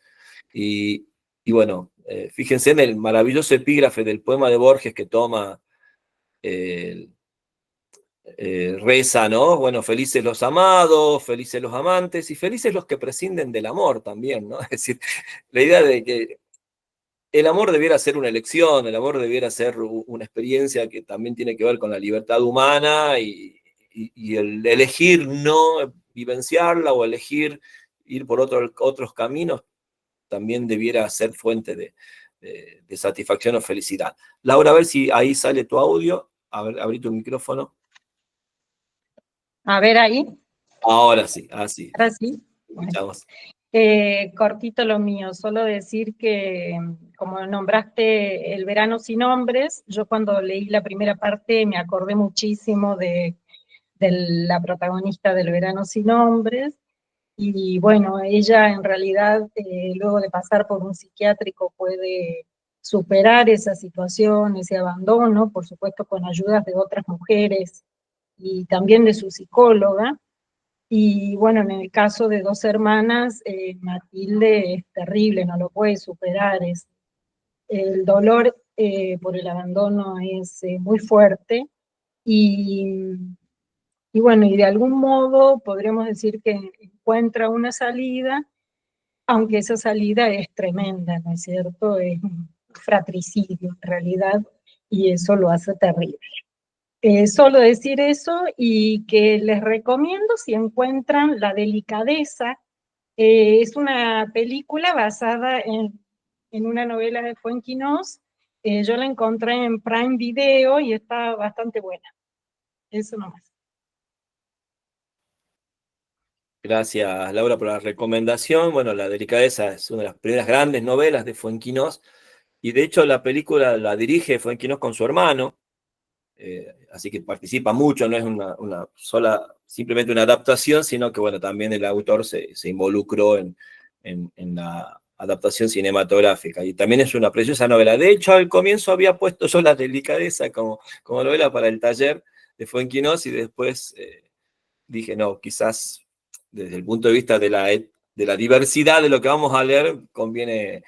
Y bueno, fíjense en el maravilloso epígrafe del poema de Borges que toma Reza, ¿no? Bueno, felices los amados, felices los amantes y felices los que prescinden del amor también, ¿no? Es decir, la idea de que el amor debiera ser una elección, el amor debiera ser una experiencia que también tiene que ver con la libertad humana, y el elegir no vivenciarla o elegir ir por otros caminos también debiera ser fuente de satisfacción o felicidad. Laura, a ver si ahí sale tu audio. A ver, abrí tu micrófono.
A ver ahí,
Ahora sí, así.
ahora sí. Bueno,
Escuchamos.
cortito lo mío, solo decir que, como nombraste El verano sin hombres, yo cuando leí la primera parte me acordé muchísimo de la protagonista del verano sin hombres, y bueno, ella en realidad, luego de pasar por un psiquiátrico, puede superar esa situación, ese abandono, por supuesto con ayudas de otras mujeres y también de su psicóloga. Y bueno, en el caso de dos hermanas, Matilde es terrible, no lo puede superar, el dolor por el abandono es muy fuerte, y, y bueno, y de algún modo podríamos decir que encuentra una salida, aunque esa salida es tremenda, ¿no es cierto? Es un fratricidio en realidad, y eso lo hace terrible. Solo decir eso, y que les recomiendo si encuentran La delicadeza. Es una película basada en una novela de Fuenquinos. Yo la encontré en Prime Video y está bastante buena. Eso nomás.
Gracias, Laura, por la recomendación. Bueno, La delicadeza es una de las primeras grandes novelas de Fuenquinos, y de hecho la película la dirige Fuenquinos con su hermano, así que participa mucho, no es una sola, simplemente una adaptación, sino que bueno, también el autor se involucró en la adaptación cinematográfica, y también es una preciosa novela. De hecho, al comienzo había puesto yo La delicadeza como novela para el taller de Fuenquinos, y después dije, no, quizás desde el punto de vista de la diversidad de lo que vamos a leer, conviene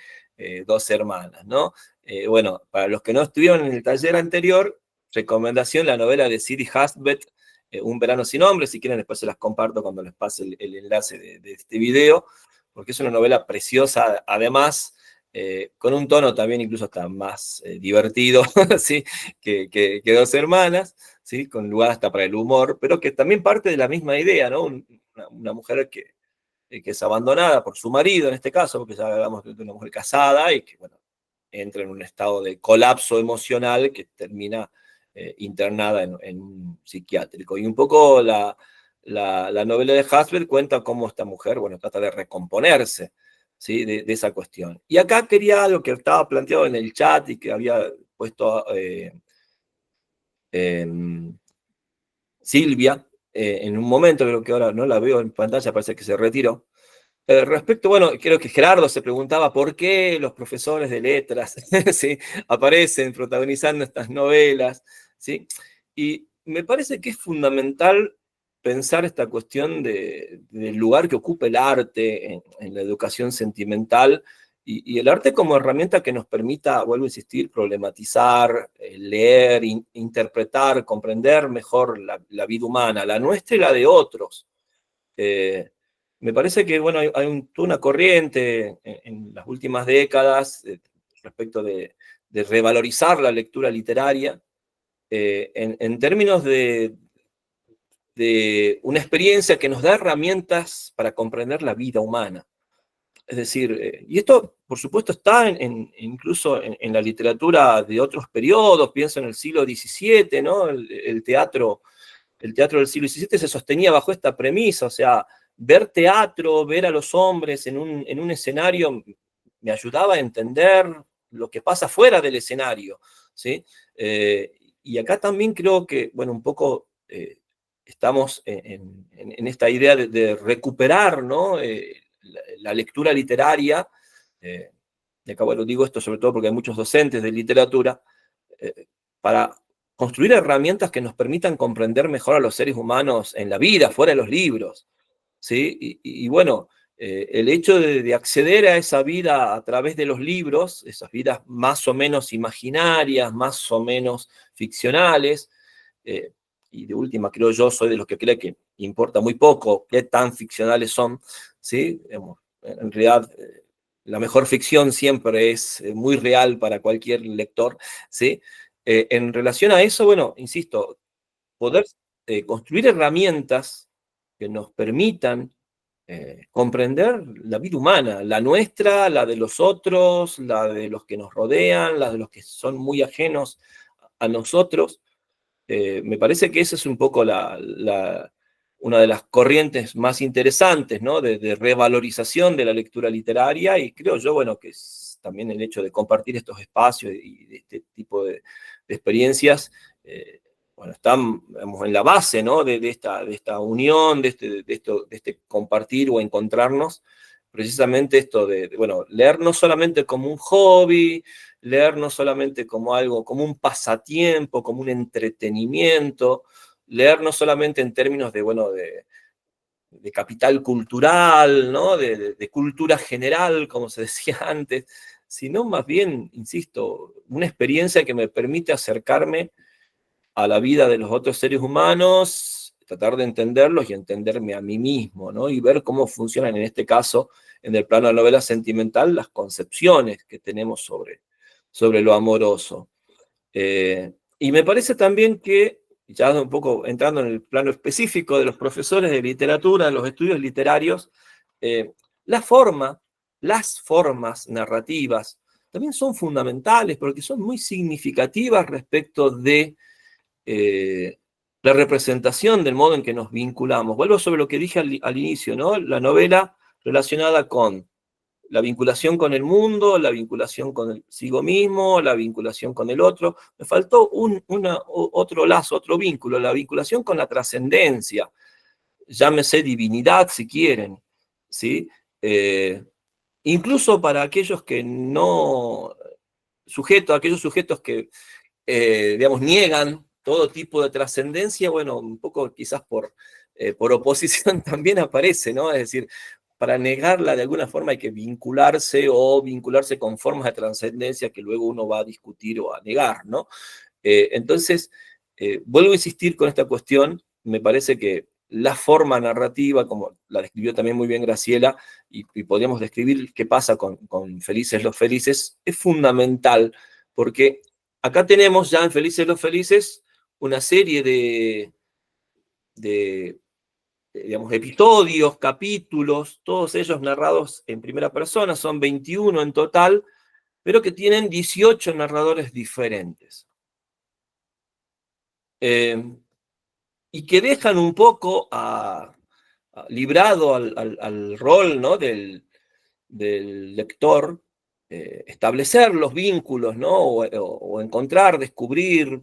Dos hermanas, ¿no? Bueno, para los que no estuvieron en el taller anterior, recomendación, la novela de Siri Hustvedt, Un verano sin hombres. Si quieren, después se las comparto cuando les pase el enlace de este video, porque es una novela preciosa, además, con un tono también incluso hasta más divertido, ¿sí? que Dos hermanas, ¿sí? Con lugar hasta para el humor, pero que también parte de la misma idea, ¿no? Una mujer que es abandonada por su marido, en este caso, porque ya hablamos de una mujer casada y que, bueno, entra en un estado de colapso emocional que termina internada en un psiquiátrico. Y un poco la novela de Hasbel cuenta cómo esta mujer, bueno, trata de recomponerse, ¿sí? de esa cuestión. Y acá quería algo que estaba planteado en el chat y que había puesto Silvia, en un momento, creo que ahora no la veo en pantalla, parece que se retiró. Respecto, bueno, creo que Gerardo se preguntaba por qué los profesores de letras ¿sí? aparecen protagonizando estas novelas, ¿sí? Y me parece que es fundamental pensar esta cuestión del lugar que ocupa el arte en la educación sentimental y el arte como herramienta que nos permita, vuelvo a insistir, problematizar, leer, interpretar, comprender mejor la vida humana, la nuestra y la de otros. Me parece que bueno, hay toda una corriente en las últimas décadas respecto de revalorizar la lectura literaria en términos de una experiencia que nos da herramientas para comprender la vida humana. Es decir, y esto, por supuesto, está incluso en la literatura de otros periodos, pienso en el siglo XVII, ¿no? El teatro del siglo XVII se sostenía bajo esta premisa, o sea, ver teatro, ver a los hombres en un escenario me ayudaba a entender lo que pasa fuera del escenario, ¿sí? Y acá también creo que, bueno, un poco estamos en esta idea de recuperar, ¿no? La lectura literaria, y acá, bueno, digo esto sobre todo porque hay muchos docentes de literatura, para construir herramientas que nos permitan comprender mejor a los seres humanos en la vida, fuera de los libros, ¿sí? Y bueno, el hecho de acceder a esa vida a través de los libros, esas vidas más o menos imaginarias, más o menos ficcionales, y de última creo yo soy de los que cree que importa muy poco qué tan ficcionales son, ¿sí? En realidad la mejor ficción siempre es muy real para cualquier lector, ¿sí? En relación a eso, bueno, insisto, poder construir herramientas que nos permitan comprender la vida humana, la nuestra, la de los otros, la de los que nos rodean, la de los que son muy ajenos a nosotros. Me parece que esa es un poco una de las corrientes más interesantes, ¿no? de revalorización de la lectura literaria, y creo yo, bueno, que es también el hecho de compartir estos espacios y de este tipo de experiencias, bueno, están, digamos, en la base, ¿no? de esta unión, de este compartir o encontrarnos, precisamente esto bueno, leer no solamente como un hobby, leer no solamente como algo, como un pasatiempo, como un entretenimiento, leer no solamente en términos de, bueno, de capital cultural, ¿no? de cultura general, como se decía antes, sino más bien, insisto, una experiencia que me permite acercarme a la vida de los otros seres humanos, tratar de entenderlos y entenderme a mí mismo, ¿no? Y ver cómo funcionan, en este caso, en el plano de la novela sentimental, las concepciones que tenemos sobre lo amoroso. Y me parece también que, ya un poco entrando en el plano específico de los profesores de literatura, de los estudios literarios, las formas narrativas también son fundamentales porque son muy significativas respecto de la representación del modo en que nos vinculamos. Vuelvo sobre lo que dije al inicio, ¿no? La novela relacionada con la vinculación con el mundo, la vinculación consigo mismo, la vinculación con el otro. Me faltó otro lazo, otro vínculo, la vinculación con la trascendencia. Llámese divinidad si quieren, ¿sí? Incluso para aquellos que no... aquellos sujetos que, digamos, niegan todo tipo de trascendencia, bueno, un poco quizás por oposición también aparece, ¿no? Es decir, para negarla de alguna forma hay que vincularse con formas de trascendencia que luego uno va a discutir o a negar, ¿no? Entonces, vuelvo a insistir con esta cuestión, me parece que la forma narrativa, como la describió también muy bien Graciela, y podríamos describir qué pasa con Felices los Felices, es fundamental, porque acá tenemos ya en Felices los Felices una serie digamos, episodios, capítulos, todos ellos narrados en primera persona, son 21 en total, pero que tienen 18 narradores diferentes. Y que dejan un poco librado al rol, ¿no?, del lector, establecer los vínculos, ¿no?, o encontrar, descubrir,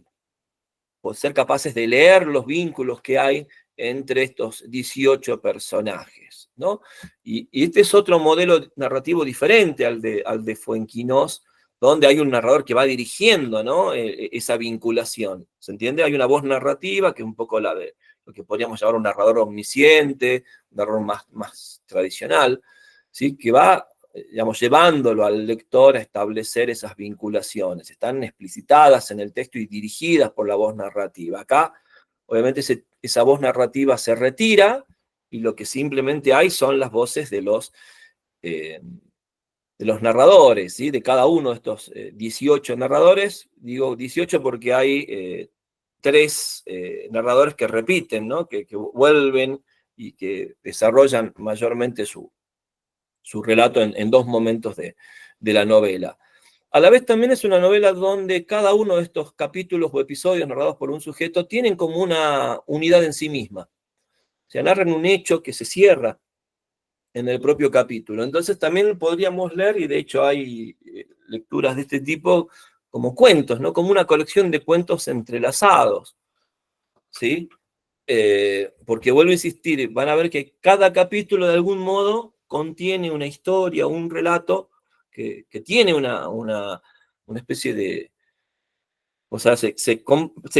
o ser capaces de leer los vínculos que hay entre estos 18 personajes, ¿no? Y este es otro modelo narrativo diferente al de Fuenquinos, donde hay un narrador que va dirigiendo, ¿no?, esa vinculación, ¿se entiende? Hay una voz narrativa que es un poco la de lo que podríamos llamar un narrador omnisciente, un narrador más tradicional, ¿sí?, que va, digamos, llevándolo al lector a establecer esas vinculaciones. Están explicitadas en el texto y dirigidas por la voz narrativa. Acá, obviamente, esa voz narrativa se retira y lo que simplemente hay son las voces de los narradores, ¿sí?, de cada uno de estos 18 narradores. Digo 18 porque hay 3 narradores que repiten, ¿no?, que vuelven y que desarrollan mayormente su relato en 2 momentos de la novela. A la vez también es una novela donde cada uno de estos capítulos o episodios narrados por un sujeto tienen como una unidad en sí misma. O sea, narran un hecho que se cierra en el propio capítulo. Entonces también podríamos leer, y de hecho hay lecturas de este tipo, como cuentos, ¿no?, como una colección de cuentos entrelazados, ¿sí? Porque vuelvo a insistir, van a ver que cada capítulo de algún modo contiene una historia, un relato que tiene una especie de, o sea, se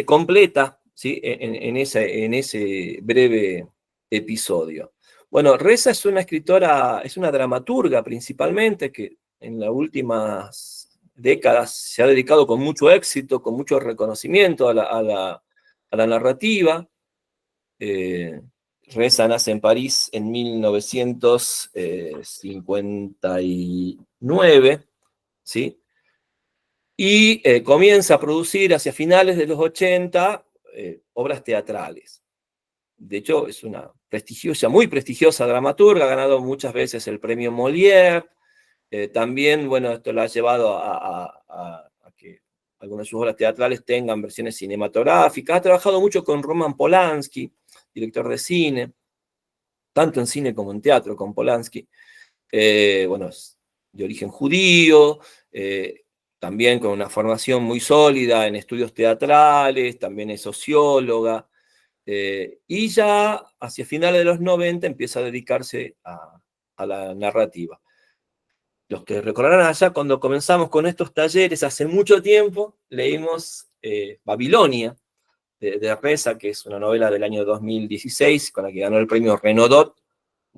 completa, ¿sí?, en ese breve episodio. Bueno, Reza es una escritora, es una dramaturga principalmente, que en las últimas décadas se ha dedicado con mucho éxito, con mucho reconocimiento a la narrativa. Reza nace en París en 1959, ¿sí? Y comienza a producir hacia finales de los 80 obras teatrales. De hecho, es una prestigiosa, muy prestigiosa dramaturga, ha ganado muchas veces el premio Molière. También, bueno, esto la ha llevado a que algunas de sus obras teatrales tengan versiones cinematográficas. Ha trabajado mucho con Roman Polanski, director de cine, tanto en cine como en teatro con Polanski. Bueno, es de origen judío, también con una formación muy sólida en estudios teatrales, también es socióloga, y ya hacia finales de los 90 empieza a dedicarse a la narrativa. Los que recordarán allá, cuando comenzamos con estos talleres hace mucho tiempo, leímos Babilonia, de Reza, que es una novela del año 2016, con la que ganó el premio Renaudot,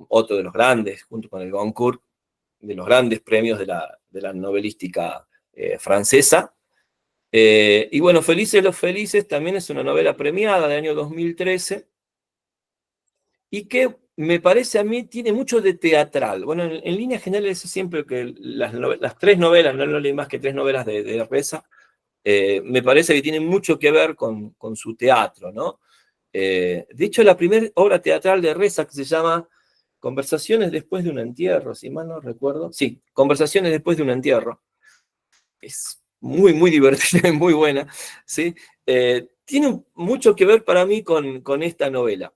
otro de los grandes, junto con el Goncourt, de los grandes premios de la novelística francesa. Y bueno, Felices los Felices también es una novela premiada del año 2013, y que me parece a mí tiene mucho de teatral. Bueno, en líneas generales siempre que las 3 novelas, no leí más que 3 novelas de Reza, me parece que tienen mucho que ver con su teatro, ¿no? De hecho, la primera obra teatral de Reza, que se llama Conversaciones después de un entierro, si mal no recuerdo. Sí, Conversaciones después de un entierro. Es muy, muy divertida y muy buena, ¿sí? Tiene mucho que ver para mí con esta novela.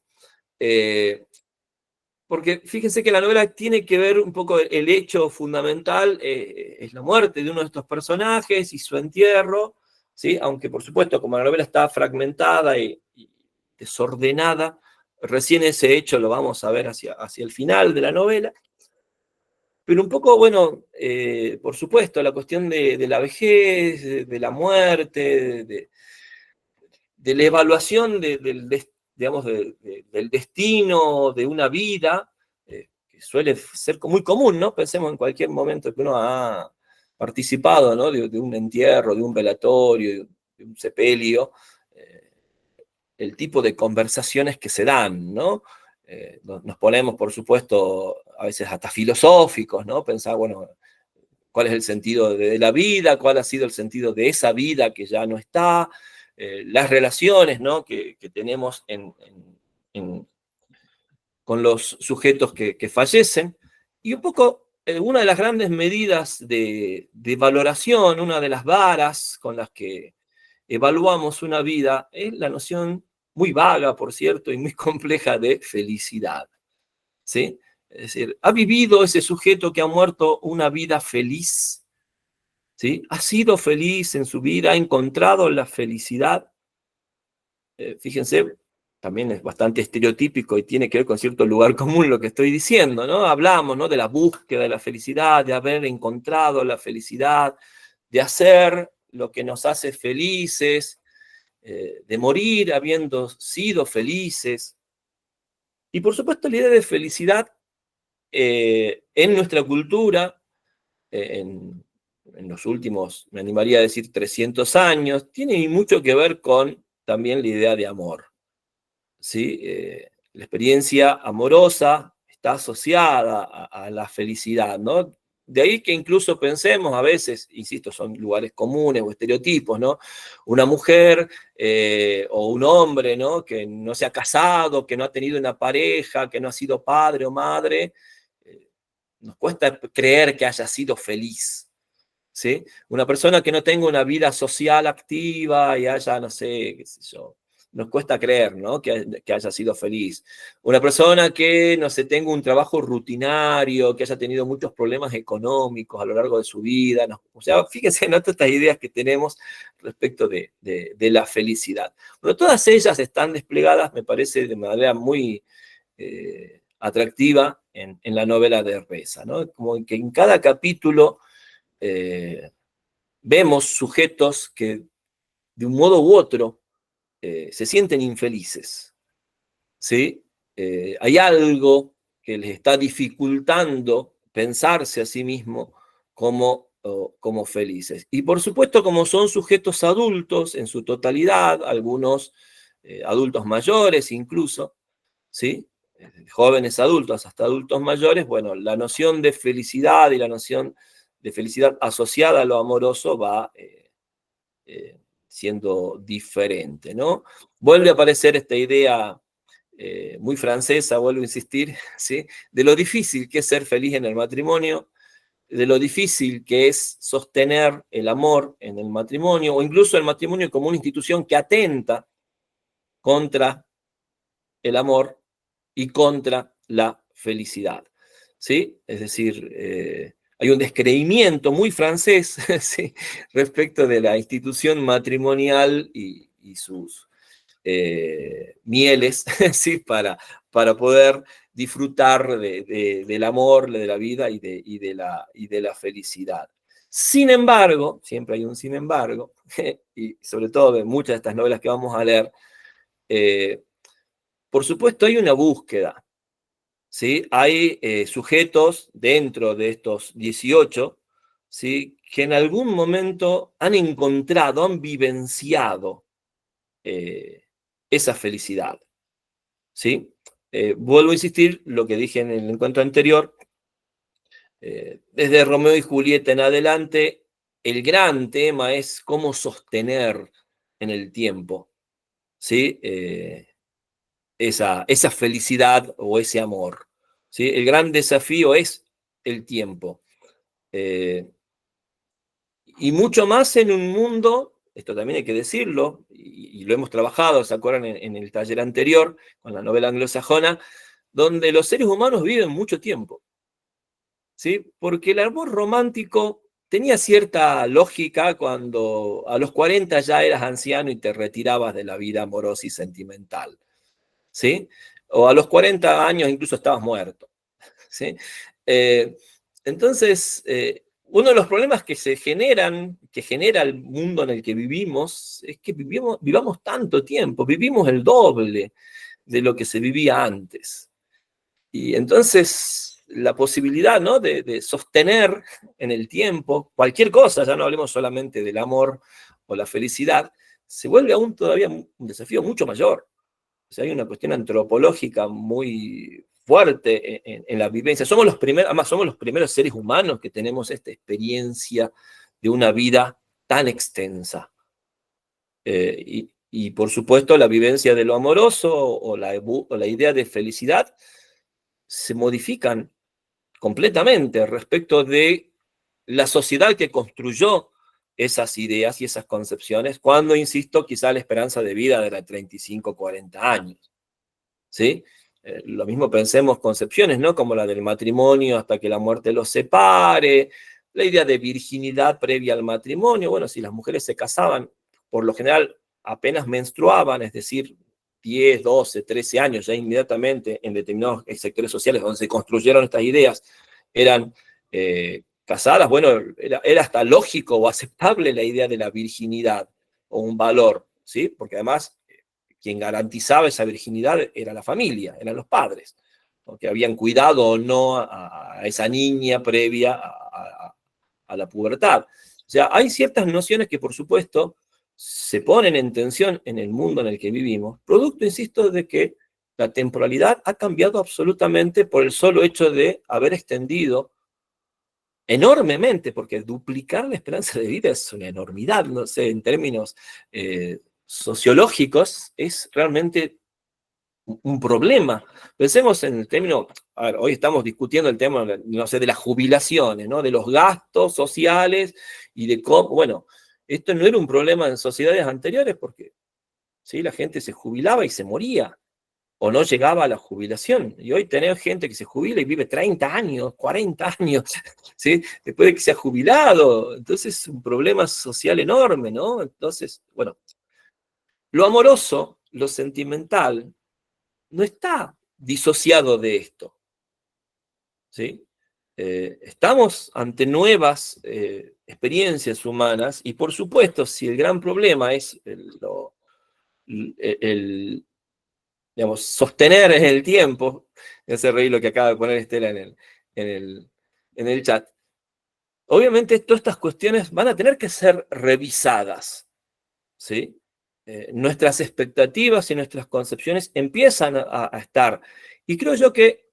Porque fíjense que la novela tiene que ver un poco, el hecho fundamental es la muerte de uno de estos personajes y su entierro, ¿sí? Aunque por supuesto, como la novela está fragmentada y desordenada, recién ese hecho lo vamos a ver hacia el final de la novela. Pero un poco, bueno, por supuesto, la cuestión de la vejez, de la muerte, de la evaluación del destino de una vida, que suele ser muy común, ¿no? Pensemos en cualquier momento que uno ha participado, ¿no?, de un entierro, de un velatorio, de un sepelio, el tipo de conversaciones que se dan, ¿no? Nos ponemos, por supuesto, a veces hasta filosóficos, ¿no? Pensar, bueno, ¿cuál es el sentido de la vida? ¿Cuál ha sido el sentido de esa vida que ya no está? las relaciones, ¿no?, que tenemos con los sujetos que fallecen, y un poco una de las grandes medidas de valoración, una de las varas con las que evaluamos una vida, es la noción muy vaga, por cierto, y muy compleja de felicidad, ¿sí? Es decir, ¿ha vivido ese sujeto que ha muerto una vida feliz? ¿Sí? ¿Ha sido feliz en su vida? ¿Ha encontrado la felicidad? Fíjense, también es bastante estereotípico y tiene que ver con cierto lugar común lo que estoy diciendo, ¿no? Hablamos, ¿no?, de la búsqueda de la felicidad, de haber encontrado la felicidad, de hacer lo que nos hace felices, de morir habiendo sido felices. Y por supuesto la idea de felicidad en nuestra cultura, en los últimos, me animaría a decir 300 años, tiene mucho que ver con también la idea de amor, ¿sí? La experiencia amorosa está asociada a la felicidad, ¿no? De ahí que incluso pensemos a veces, insisto, son lugares comunes o estereotipos, ¿no? Una mujer o un hombre, ¿no?, que no se ha casado, que no ha tenido una pareja, que no ha sido padre o madre, nos cuesta creer que haya sido feliz, ¿sí? Una persona que no tenga una vida social activa y haya, no sé, qué sé yo, nos cuesta creer, ¿no?, que haya sido feliz. Una persona que, no sé, tenga un trabajo rutinario, que haya tenido muchos problemas económicos a lo largo de su vida, ¿no? O sea, fíjense en todas estas ideas que tenemos respecto de la felicidad. Bueno, todas ellas están desplegadas, me parece, de manera muy atractiva en la novela de Reza, ¿no? Como que en cada capítulo vemos sujetos que de un modo u otro se sienten infelices, ¿sí? Hay algo que les está dificultando pensarse a sí mismo como felices. Y por supuesto, como son sujetos adultos en su totalidad, algunos adultos mayores incluso, ¿sí?, jóvenes adultos hasta adultos mayores, bueno, la noción de felicidad y la noción de felicidad asociada a lo amoroso va siendo diferente, ¿no? Vuelve a aparecer esta idea muy francesa, vuelvo a insistir, ¿sí?, de lo difícil que es ser feliz en el matrimonio, de lo difícil que es sostener el amor en el matrimonio, o incluso el matrimonio como una institución que atenta contra el amor y contra la felicidad, ¿sí? Es decir, hay un descreimiento muy francés, ¿sí?, respecto de la institución matrimonial y sus mieles, ¿sí?, para poder disfrutar del amor, de la vida y de la felicidad. Sin embargo, siempre hay un sin embargo, y sobre todo en muchas de estas novelas que vamos a leer, por supuesto hay una búsqueda, ¿sí? Hay sujetos dentro de estos 18, ¿sí?, que en algún momento han encontrado, han vivenciado esa felicidad, ¿sí? Vuelvo a insistir lo que dije en el encuentro anterior, desde Romeo y Julieta en adelante, el gran tema es cómo sostener en el tiempo, ¿sí?, esa felicidad o ese amor, ¿sí? El gran desafío es el tiempo. Y mucho más en un mundo, esto también hay que decirlo, y lo hemos trabajado, ¿se acuerdan?, en el taller anterior, con la novela anglosajona, donde los seres humanos viven mucho tiempo, ¿sí? Porque el amor romántico tenía cierta lógica cuando a los 40 ya eras anciano y te retirabas de la vida amorosa y sentimental, ¿sí? O a los 40 años incluso estabas muerto, ¿sí? Entonces, uno de los problemas que genera el mundo en el que vivimos, es que vivamos tanto tiempo, vivimos el doble de lo que se vivía antes. Y entonces, la posibilidad, ¿no?, de sostener en el tiempo cualquier cosa, ya no hablemos solamente del amor o la felicidad, se vuelve aún todavía un desafío mucho mayor. O sea, hay una cuestión antropológica muy fuerte en la vivencia. Además, somos los primeros seres humanos que tenemos esta experiencia de una vida tan extensa. Y por supuesto la vivencia de lo amoroso o la idea de felicidad se modifican completamente respecto de la sociedad que construyó esas ideas y esas concepciones, cuando, insisto, quizá la esperanza de vida era de 35, 40 años. ¿Sí? Lo mismo pensemos concepciones, ¿no? Como la del matrimonio hasta que la muerte los separe, la idea de virginidad previa al matrimonio. Bueno, si las mujeres se casaban, por lo general apenas menstruaban, es decir, 10, 12, 13 años, ya inmediatamente en determinados sectores sociales donde se construyeron estas ideas, eran casadas. Bueno, era hasta lógico o aceptable la idea de la virginidad o un valor, ¿sí? Porque además quien garantizaba esa virginidad era la familia, eran los padres, porque habían cuidado o no a esa niña previa a la pubertad. O sea, hay ciertas nociones que, por supuesto, se ponen en tensión en el mundo en el que vivimos, producto, insisto, de que la temporalidad ha cambiado absolutamente por el solo hecho de haber extendido enormemente, porque duplicar la esperanza de vida es una enormidad, no sé, en términos sociológicos, es realmente un problema. Pensemos en el término, a ver, hoy estamos discutiendo el tema, no sé, de las jubilaciones, ¿no? De los gastos sociales y de cómo, bueno, esto no era un problema en sociedades anteriores porque, ¿sí? La gente se jubilaba y se moría, o no llegaba a la jubilación. Y hoy tenemos gente que se jubila y vive 30 años, 40 años, ¿sí? Después de que se ha jubilado. Entonces es un problema social enorme, ¿no? Entonces, bueno, lo amoroso, lo sentimental, no está disociado de esto, ¿sí? Estamos ante nuevas experiencias humanas y, por supuesto, si el gran problema es digamos, sostener en el tiempo, me hace reír lo que acaba de poner Estela en el chat, obviamente todas estas cuestiones van a tener que ser revisadas, ¿sí? Nuestras expectativas y nuestras concepciones empiezan a estar. Y creo yo que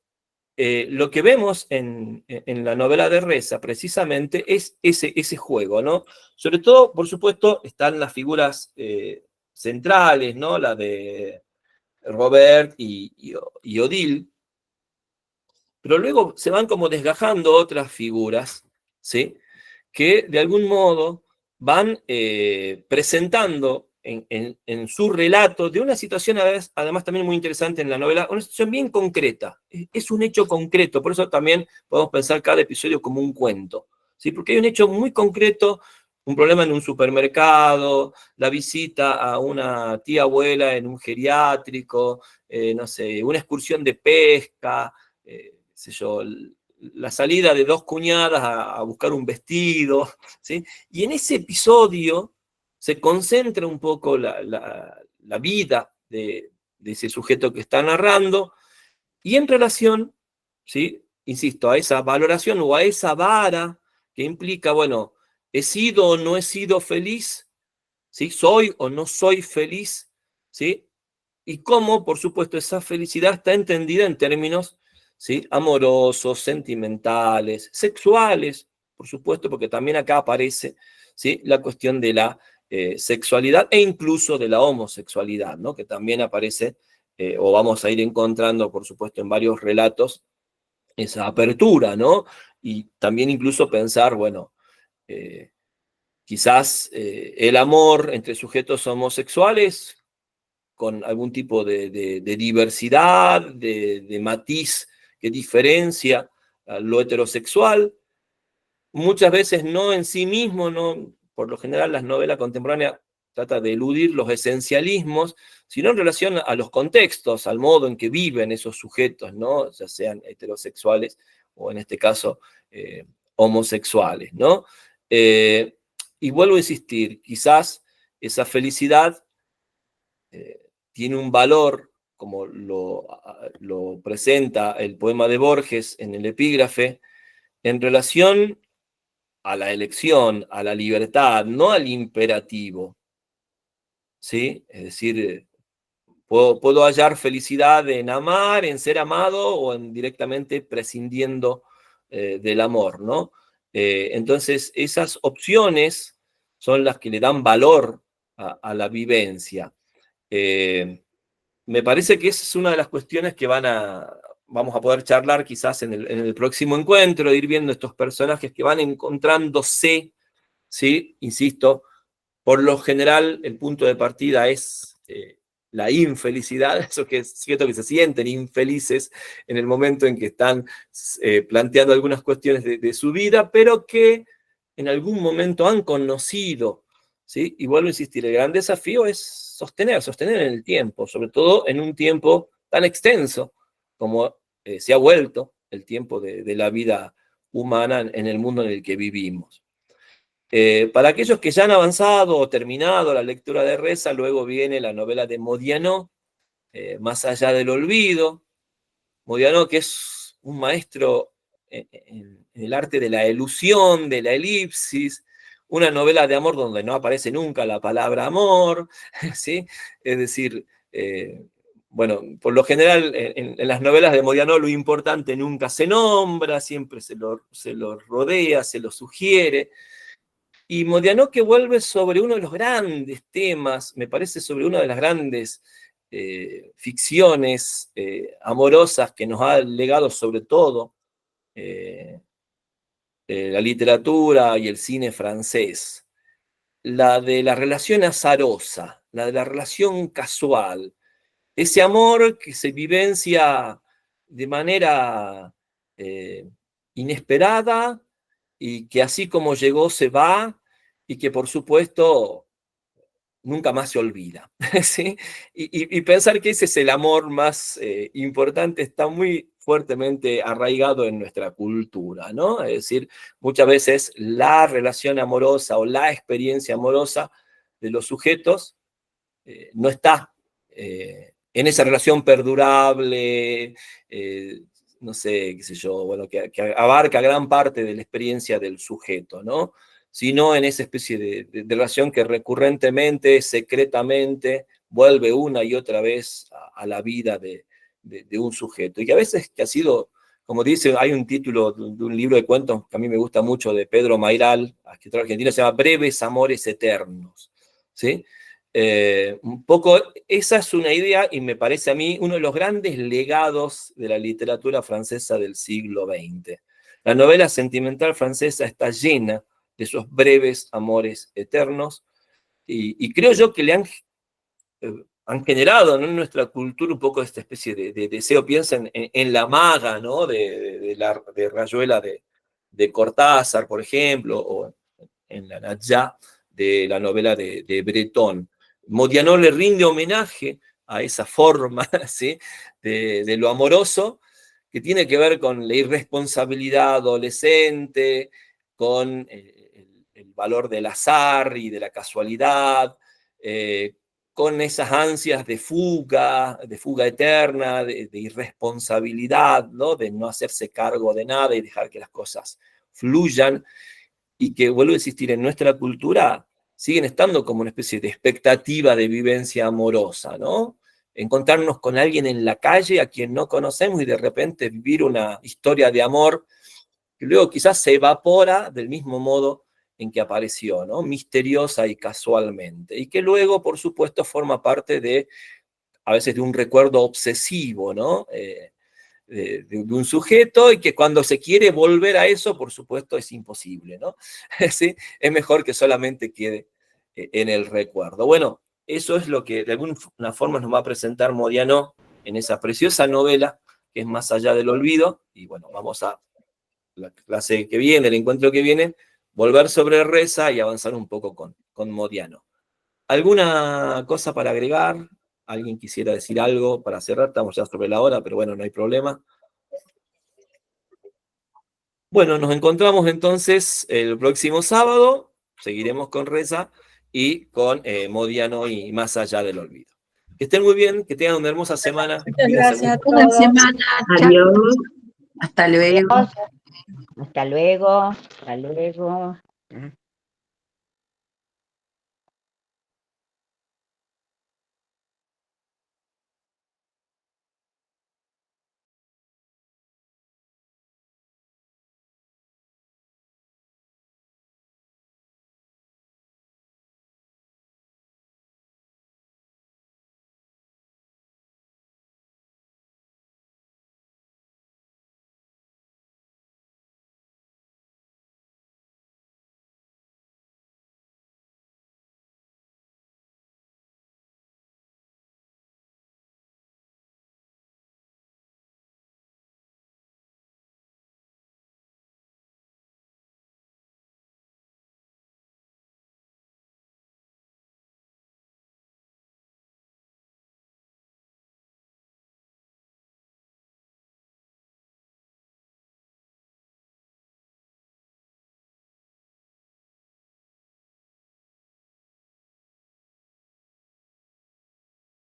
lo que vemos en la novela de Reza precisamente es ese juego, ¿no? Sobre todo, por supuesto, están las figuras centrales, ¿no? La de Robert y Odile, pero luego se van como desgajando otras figuras, ¿sí? Que de algún modo van presentando en su relato de una situación además también muy interesante en la novela, una situación bien concreta, es un hecho concreto, por eso también podemos pensar cada episodio como un cuento, ¿sí? Porque hay un hecho muy concreto, un problema en un supermercado, la visita a una tía abuela en un geriátrico, no sé, una excursión de pesca, qué sé yo, la salida de dos cuñadas a buscar un vestido, ¿sí? Y en ese episodio se concentra un poco la vida de ese sujeto que está narrando, y en relación, ¿sí? Insisto, a esa valoración o a esa vara que implica, bueno, ¿he sido o no he sido feliz? ¿Sí? ¿Soy o no soy feliz? ¿Sí? Y cómo, por supuesto, esa felicidad está entendida en términos, ¿sí? Amorosos, sentimentales, sexuales, por supuesto, porque también acá aparece, ¿sí? La cuestión de la sexualidad e incluso de la homosexualidad, ¿no? Que también aparece, o vamos a ir encontrando, por supuesto, en varios relatos, esa apertura, ¿no? Y también incluso pensar, bueno, quizás el amor entre sujetos homosexuales con algún tipo de diversidad, de matiz que diferencia a lo heterosexual, muchas veces no en sí mismo, no, por lo general las novelas contemporáneas tratan de eludir los esencialismos, sino en relación a los contextos, al modo en que viven esos sujetos, ¿no? Ya sean heterosexuales o en este caso homosexuales, ¿no? Y vuelvo a insistir, quizás esa felicidad tiene un valor, como lo presenta el poema de Borges en el epígrafe, en relación a la elección, a la libertad, no al imperativo, ¿sí? Es decir, puedo hallar felicidad en amar, en ser amado o en directamente prescindiendo del amor, ¿no? Entonces, esas opciones son las que le dan valor a la vivencia. Me parece que esa es una de las cuestiones que vamos a poder charlar quizás en el próximo encuentro, ir viendo estos personajes que van encontrándose, ¿sí? Insisto, por lo general el punto de partida es la infelicidad, eso que es cierto que se sienten infelices en el momento en que están planteando algunas cuestiones de su vida, pero que en algún momento han conocido, ¿sí? Y vuelvo a insistir, el gran desafío es sostener en el tiempo, sobre todo en un tiempo tan extenso como se ha vuelto el tiempo de la vida humana en el mundo en el que vivimos. Para aquellos que ya han avanzado o terminado la lectura de Reza, luego viene la novela de Modiano, Más allá del olvido. Modiano, que es un maestro en el arte de la elusión, de la elipsis, una novela de amor donde no aparece nunca la palabra amor, ¿sí? Es decir, bueno, por lo general en las novelas de Modiano lo importante nunca se nombra, siempre se lo rodea, se lo sugiere. Y Modiano que vuelve sobre uno de los grandes temas, me parece sobre una de las grandes ficciones amorosas que nos ha legado sobre todo la literatura y el cine francés. La de la relación azarosa, la de la relación casual, ese amor que se vivencia de manera inesperada y que así como llegó se va y que por supuesto nunca más se olvida, ¿sí? Y pensar que ese es el amor más importante está muy fuertemente arraigado en nuestra cultura, ¿no? Es decir, muchas veces la relación amorosa o la experiencia amorosa de los sujetos no está en esa relación perdurable, no sé, qué sé yo, bueno, que abarca gran parte de la experiencia del sujeto, ¿no? Sino en esa especie de relación que recurrentemente, secretamente, vuelve una y otra vez a la vida de un sujeto. Y a veces que ha sido, como dice, hay un título de un libro de cuentos que a mí me gusta mucho, de Pedro Mairal, escritor argentino, se llama Breves Amores Eternos, ¿sí? Un poco, esa es una idea y me parece a mí uno de los grandes legados de la literatura francesa del siglo XX. La novela sentimental francesa está llena de esos breves amores eternos y creo yo que le han generado, ¿no?, en nuestra cultura un poco esta especie de deseo. Piensen en La Maga, ¿no?, de Rayuela de Cortázar, por ejemplo, o en La Nadja de la novela de Breton. Modiano le rinde homenaje a esa forma, ¿sí?, de lo amoroso, que tiene que ver con la irresponsabilidad adolescente, con el valor del azar y de la casualidad, con esas ansias de fuga eterna, de irresponsabilidad, ¿no?, de no hacerse cargo de nada y dejar que las cosas fluyan, y que, vuelvo a insistir, en nuestra cultura siguen estando como una especie de expectativa de vivencia amorosa, ¿no? Encontrarnos con alguien en la calle a quien no conocemos y de repente vivir una historia de amor que luego quizás se evapora del mismo modo en que apareció, ¿no?, misteriosa y casualmente, y que luego, por supuesto, forma parte a veces de un recuerdo obsesivo, ¿no?, de un sujeto, y que cuando se quiere volver a eso, por supuesto, es imposible, ¿no? ¿Sí? Es mejor que solamente quede en el recuerdo. Bueno, eso es lo que de alguna forma nos va a presentar Modiano en esa preciosa novela que es Más allá del olvido, y bueno, vamos a la clase que viene, el encuentro que viene, volver sobre Reza y avanzar un poco con Modiano. ¿Alguna cosa para agregar? ¿Alguien quisiera decir algo para cerrar? Estamos ya sobre la hora, pero bueno, no hay problema. Bueno, nos encontramos entonces el próximo sábado, seguiremos con Reza y con Modiano y Más allá del olvido. Que estén muy bien, que tengan una hermosa semana.
Muchas gracias a
Buena
todos.
semana.
Adiós.
Hasta luego.
Hasta luego. Hasta luego.